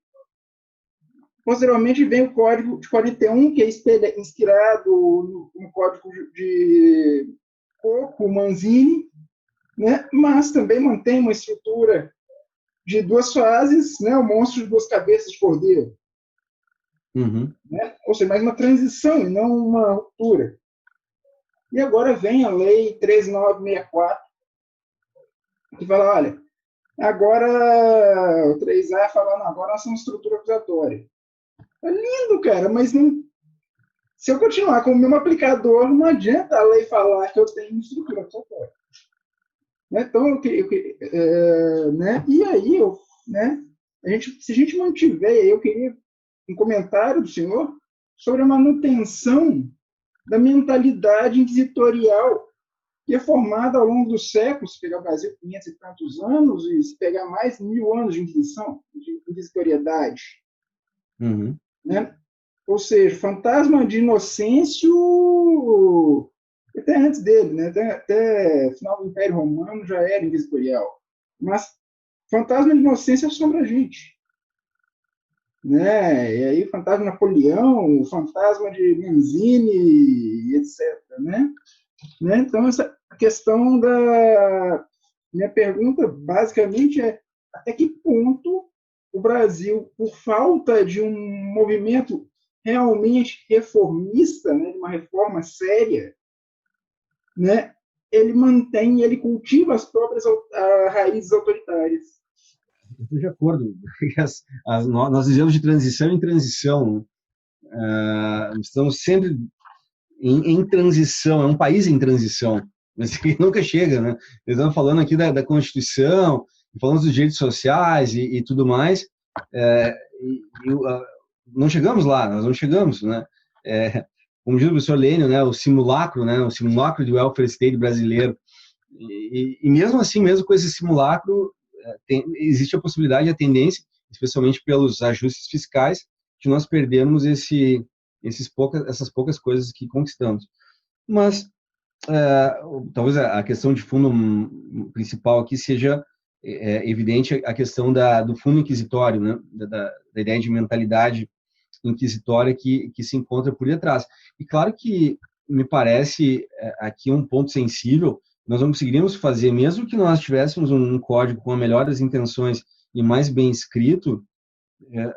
Posteriormente vem o Código de 41, que é inspirado no Código de Coco, Manzini, né? Mas também mantém uma estrutura de duas fases, né? O monstro de duas cabeças de cordeiro. Uhum. Né? Ou seja, mais uma transição e não uma ruptura. E agora vem a Lei 13964, que fala, olha, agora o 3A falando, agora nós somos estrutura acusatória. É lindo, cara, mas não, se eu continuar com o mesmo aplicador, não adianta a lei falar que eu tenho estrutura acusatória. Então, né? E aí, né? Se a gente mantiver, eu queria um comentário do senhor sobre a manutenção da mentalidade inquisitorial que é formada ao longo dos séculos, se pegar o Brasil 500 e tantos anos, e se pegar mais 1000 anos de inquisição, de inquisitoriedade. Uhum. Né? Ou seja, fantasma de Inocêncio, até antes dele, né? Até o final do Império Romano já era inquisitorial. Mas fantasma de Inocêncio assombra a gente. Né? E aí, fantasma de Napoleão, fantasma de Manzini, etc. Né? Então, essa questão da minha pergunta, basicamente, é até que ponto o Brasil, por falta de um movimento realmente reformista, né, de uma reforma séria, né, ele mantém, ele cultiva as próprias raízes autoritárias. Estou de acordo. Nós vivemos de transição em transição. Estamos sempre em transição, é um país em transição, mas que nunca chega, né? Eles estão falando aqui da Constituição, falando dos direitos sociais e tudo mais, não chegamos lá, nós não chegamos, né? Como diz o professor Lênio, né? O simulacro de welfare state brasileiro. E mesmo assim, mesmo com esse simulacro, existe a possibilidade, a tendência, especialmente pelos ajustes fiscais, de nós perdermos essas poucas coisas que conquistamos. Mas talvez a questão de fundo principal aqui seja evidente a questão do fundo inquisitório, né? da ideia de mentalidade inquisitória que se encontra por detrás. E claro que me parece aqui um ponto sensível, nós não conseguiríamos fazer, mesmo que nós tivéssemos um código com a melhor das intenções e mais bem escrito,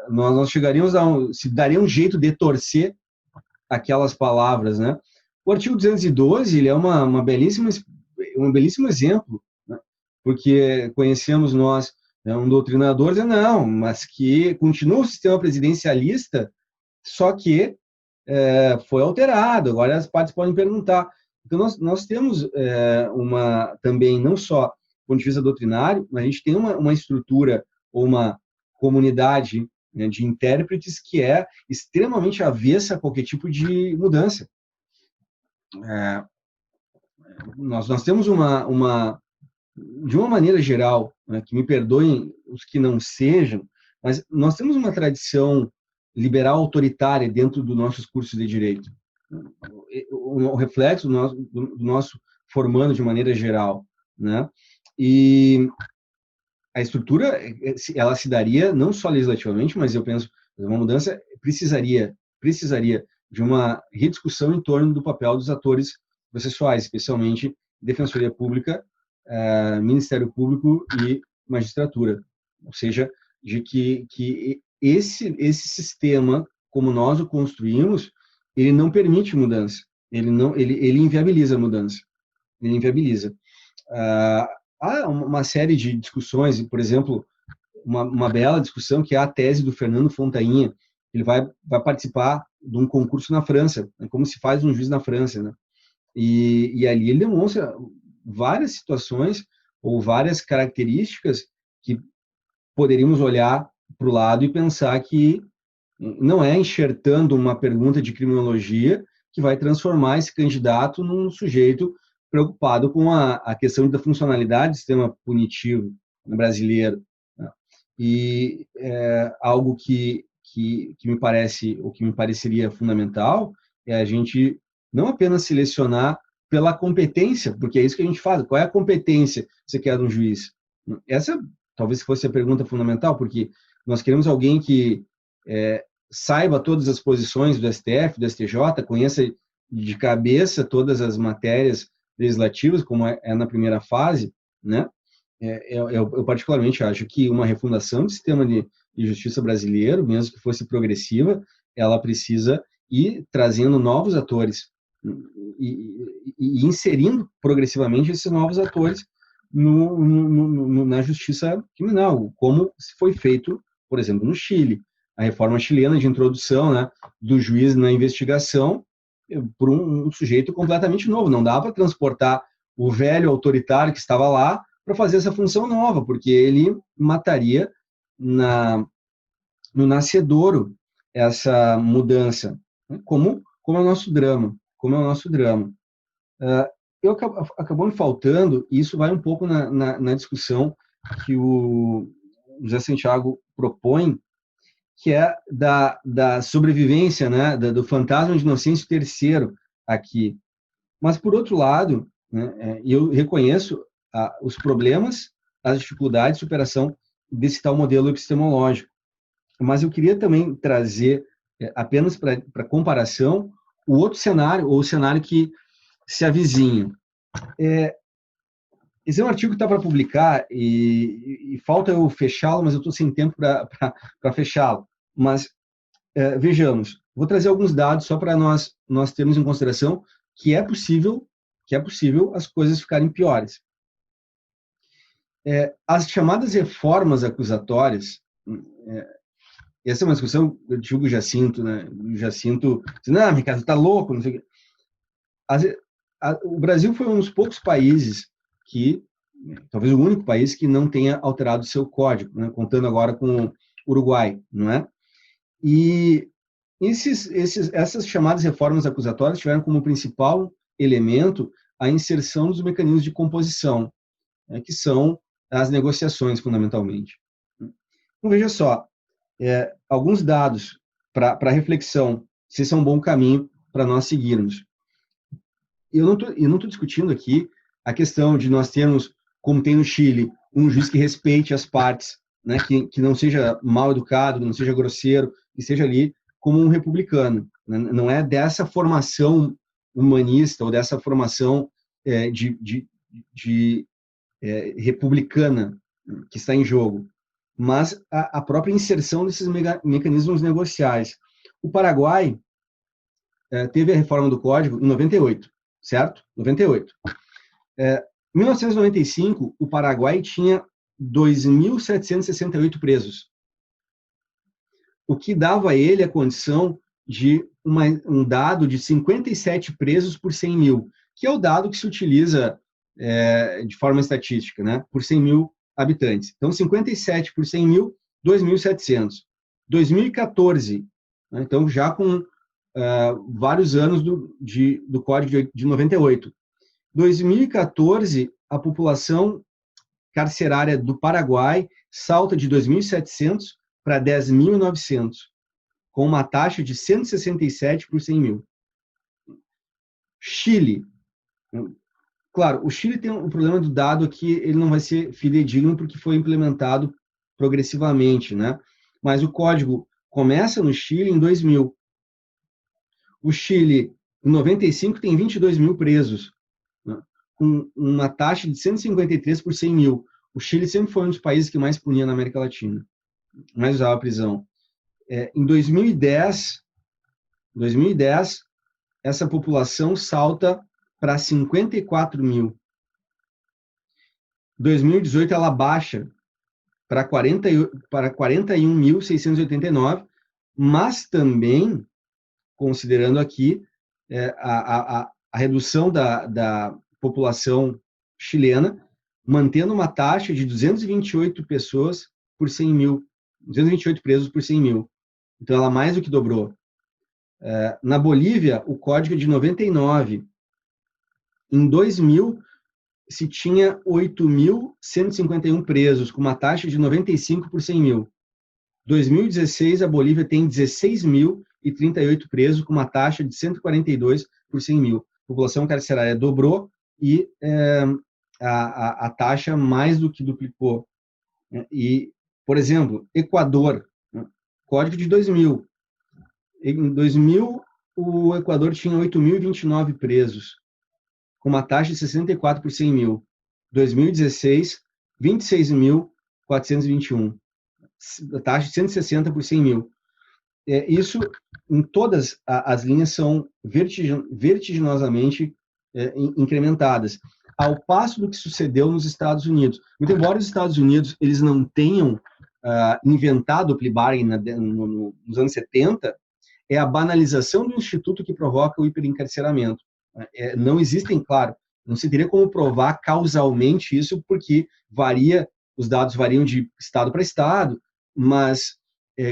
nós chegaríamos se daria um jeito de torcer aquelas palavras, né? O artigo 212, ele é um belíssimo exemplo, né? Porque conhecemos nós, né, um doutrinador dizendo, não, mas que continua o sistema presidencialista, só que foi alterado, agora as partes podem perguntar. Então, nós temos também, não só do ponto de vista doutrinário, mas a gente tem uma estrutura ou uma comunidade, né, de intérpretes que é extremamente avessa a qualquer tipo de mudança. Nós temos de uma maneira geral, né, que me perdoem os que não sejam, mas nós temos uma tradição liberal autoritária dentro dos nossos cursos de direito. O reflexo do nosso formando de maneira geral, né? E a estrutura, ela se daria não só legislativamente, mas eu penso que uma mudança precisaria de uma rediscussão em torno do papel dos atores processuais, especialmente Defensoria Pública, Ministério Público e magistratura. Ou seja, de que esse sistema, como nós o construímos, ele não permite mudança, ele inviabiliza a mudança, ele inviabiliza. Há uma série de discussões, por exemplo, uma bela discussão que é a tese do Fernando Fontainha. Ele vai participar de um concurso na França, né, como se faz um juiz na França, né? E ali ele demonstra várias situações ou várias características que poderíamos olhar para o lado e pensar que não é enxertando uma pergunta de criminologia que vai transformar esse candidato num sujeito preocupado com a questão da funcionalidade do sistema punitivo brasileiro, né? E algo que me parece, ou que me pareceria fundamental, é a gente não apenas selecionar pela competência, porque é isso que a gente faz. Qual é a competência que você quer de um juiz? Essa talvez fosse a pergunta fundamental, porque nós queremos alguém que saiba todas as posições do STF, do STJ, conheça de cabeça todas as matérias legislativas, como é na primeira fase, né? Eu particularmente acho que uma refundação do sistema de justiça brasileiro, mesmo que fosse progressiva, ela precisa ir trazendo novos atores e inserindo progressivamente esses novos atores na justiça criminal, como foi feito, por exemplo, no Chile. A reforma chilena de introdução, né, do juiz na investigação por um sujeito completamente novo. Não dá para transportar o velho autoritário que estava lá para fazer essa função nova, porque ele mataria no nascedouro essa mudança, né? Como é o nosso drama, acabou me faltando, e isso vai um pouco na discussão que o José Santiago propõe, que é da sobrevivência, né, do fantasma de Inocêncio III aqui. Mas, por outro lado, né, eu reconheço os problemas, as dificuldades de superação desse tal modelo epistemológico. Mas eu queria também trazer, apenas para comparação, o outro cenário, ou o cenário que se avizinha. Esse é um artigo que está para publicar e falta eu fechá-lo, mas eu estou sem tempo para fechá-lo. Mas vejamos, vou trazer alguns dados só para nós termos em consideração que é possível as coisas ficarem piores. As chamadas reformas acusatórias, essa é uma discussão, eu digo Jacinto, né? O Jacinto diz, não, Ricardo, está louco, não sei o quê. O Brasil foi um dos poucos países que, talvez o único país que não tenha alterado o seu código, né? Contando agora com o Uruguai, não é? E essas chamadas reformas acusatórias tiveram como principal elemento a inserção dos mecanismos de composição, né? Que são as negociações, fundamentalmente. Então, veja só, alguns dados para reflexão, se esse é um bom caminho para nós seguirmos. Eu não estou discutindo aqui a questão de nós termos, como tem no Chile, um juiz que respeite as partes, né, que não seja mal educado, que não seja grosseiro, que seja ali como um republicano. Né? Não é dessa formação humanista ou dessa formação republicana que está em jogo, mas a própria inserção desses mecanismos negociais. O Paraguai teve a reforma do Código em 98, certo? 98. Em 1995, o Paraguai tinha 2.768 presos, o que dava a ele a condição de um dado de 57 presos por 100 mil, que é o dado que se utiliza de forma estatística, né, por 100 mil habitantes. Então, 57 por 100 mil, 2.700. 2014, né, então já com vários anos do Código de 98. 2014, a população carcerária do Paraguai salta de 2.700 para 10.900, com uma taxa de 167 por 100 mil. Chile. Claro, o Chile tem um problema do dado aqui, ele não vai ser fidedigno porque foi implementado progressivamente, né? Mas o código começa no Chile em 2000. O Chile, em 95, tem 22 mil presos, né? Com uma taxa de 153 por 100 mil. O Chile sempre foi um dos países que mais punia na América Latina, mais usava prisão. Em 2010, essa população salta para 54 mil. 2018, ela baixa para 41.689, mas também, considerando aqui a redução da população chilena, mantendo uma taxa de 228 pessoas por 100 mil, 228 presos por 100 mil. Então, ela mais do que dobrou. Na Bolívia, o código é de 99, Em 2000, se tinha 8.151 presos, com uma taxa de 95 por 100 mil. 2016, a Bolívia tem 16.038 presos, com uma taxa de 142 por 100 mil. A população carcerária dobrou e a taxa mais do que duplicou. E, por exemplo, Equador, código de 2000. Em 2000, o Equador tinha 8.029 presos, com uma taxa de 64 por 100 mil. 2016, 26.421. Taxa de 160 por 100 mil. Isso, em todas as linhas, são vertiginosamente incrementadas. Ao passo do que sucedeu nos Estados Unidos. Muito embora os Estados Unidos eles não tenham inventado o plea bargain nos anos 70, é a banalização do instituto que provoca o hiperencarceramento. Não existem, claro, não se teria como provar causalmente isso, porque os dados variam de estado para estado, mas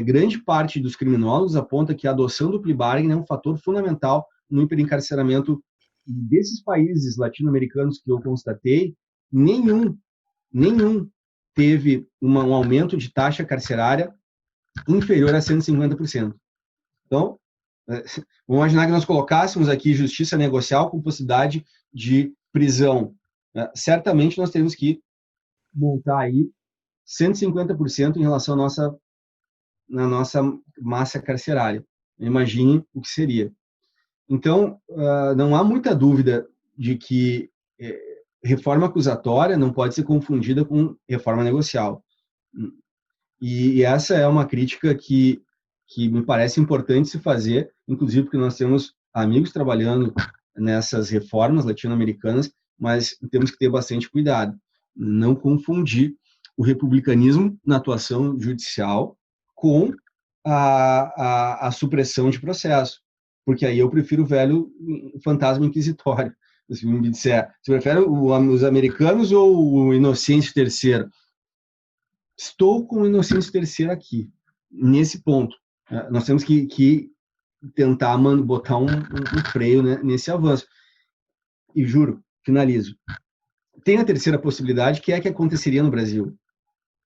grande parte dos criminólogos aponta que a adoção do plea bargain é um fator fundamental no hiperencarceramento. Desses países latino-americanos que eu constatei, nenhum teve um aumento de taxa carcerária inferior a 150%. Então, vamos imaginar que nós colocássemos aqui justiça negocial com possibilidade de prisão. Certamente nós temos que montar aí 150% em relação na nossa massa carcerária. Imagine o que seria. Então, não há muita dúvida de que reforma acusatória não pode ser confundida com reforma negocial. E essa é uma crítica que me parece importante se fazer, inclusive porque nós temos amigos trabalhando nessas reformas latino-americanas, mas temos que ter bastante cuidado, não confundir o republicanismo na atuação judicial com a supressão de processo, porque aí eu prefiro o velho fantasma inquisitório. Se me disser, você prefere os americanos ou o Inocêncio III? Estou com o Inocêncio III aqui, nesse ponto. Nós temos que tentar botar um freio, né, nesse avanço. E juro, finalizo. Tem a terceira possibilidade, que é que aconteceria no Brasil,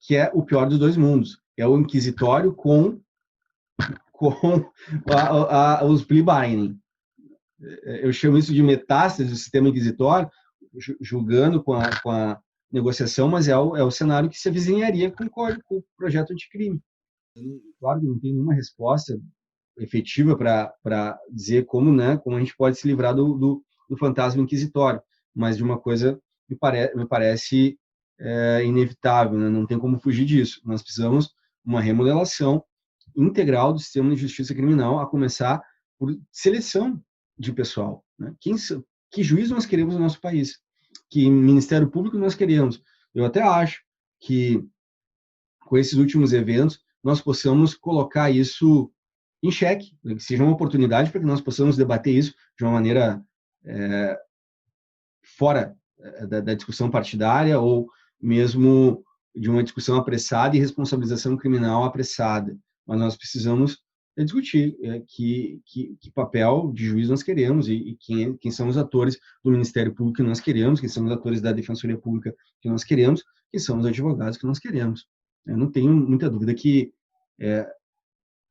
que é o pior dos dois mundos. É o inquisitório com os plea bargaining. Eu chamo isso de metástase do sistema inquisitório, julgando com a negociação, mas é o cenário que se avizinharia com o projeto de crime. Claro que não tem nenhuma resposta efetiva para dizer como a gente pode se livrar do fantasma inquisitório, mas de uma coisa me parece inevitável, né? Não tem como fugir disso. Nós precisamos de uma remodelação integral do sistema de justiça criminal, a começar por seleção de pessoal. Né? Que juiz nós queremos no nosso país? Que Ministério Público nós queremos? Eu até acho que, com esses últimos eventos, nós possamos colocar isso em xeque, que seja uma oportunidade para que nós possamos debater isso de uma maneira fora da discussão partidária ou mesmo de uma discussão apressada e responsabilização criminal apressada. Mas nós precisamos discutir que papel de juiz nós queremos e quem são os atores do Ministério Público que nós queremos, quem são os atores da Defensoria Pública que nós queremos, quem são os advogados que nós queremos. Eu não tenho muita dúvida que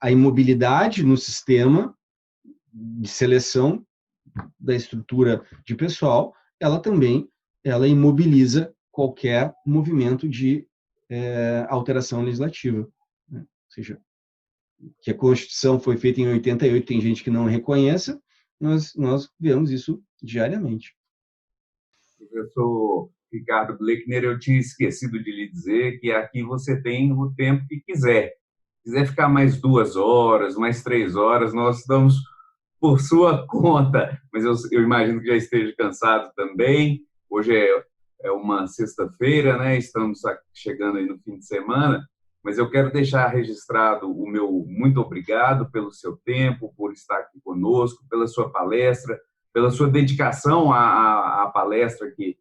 a imobilidade no sistema de seleção da estrutura de pessoal, ela imobiliza qualquer movimento de alteração legislativa. Né? Ou seja, que a Constituição foi feita em 88, tem gente que não reconheça, nós vemos isso diariamente. Professor Ricardo Bleckner, eu tinha esquecido de lhe dizer que aqui você tem o tempo que quiser. Se quiser ficar mais 2 horas, mais 3 horas, nós estamos por sua conta. Mas eu imagino que já esteja cansado também. Hoje é uma sexta-feira, né? Estamos chegando aí no fim de semana. Mas eu quero deixar registrado o meu muito obrigado pelo seu tempo, por estar aqui conosco, pela sua palestra, pela sua dedicação à palestra que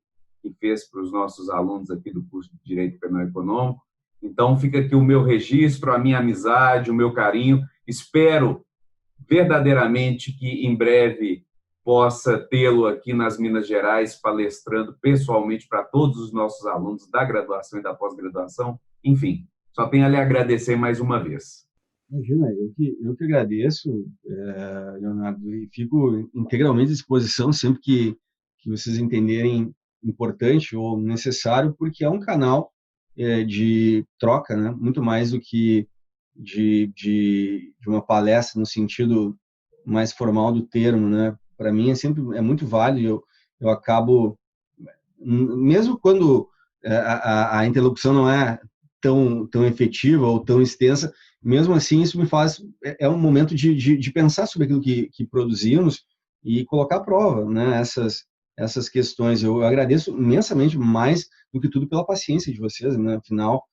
fez para os nossos alunos aqui do curso de Direito Penal Econômico. Então, fica aqui o meu registro, a minha amizade, o meu carinho. Espero verdadeiramente que, em breve, possa tê-lo aqui nas Minas Gerais, palestrando pessoalmente para todos os nossos alunos da graduação e da pós-graduação. Enfim, só tenho a lhe agradecer mais uma vez. Imagina, eu que agradeço, Leonardo, e fico integralmente à disposição sempre que vocês entenderem importante ou necessário, porque é um canal de troca, né? Muito mais do que de uma palestra no sentido mais formal do termo, né? Para mim é muito válido. Eu acabo, mesmo quando a interlocução não é tão efetiva ou tão extensa, mesmo assim isso me faz um momento de pensar sobre aquilo que produzimos e colocar à prova, né? Essas questões. Eu agradeço imensamente, mais do que tudo, pela paciência de vocês, né? Afinal,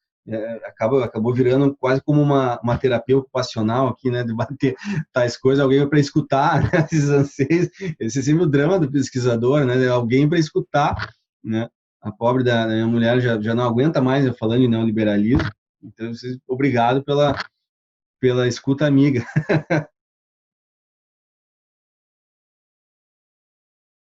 acabou virando quase como uma terapia ocupacional aqui, né? Debater tais coisas, alguém para escutar, né? Esses anseios. Esse é sempre o drama do pesquisador, né? Alguém para escutar, né? A pobre da minha mulher já não aguenta mais eu falando em neoliberalismo. Então, obrigado pela escuta amiga.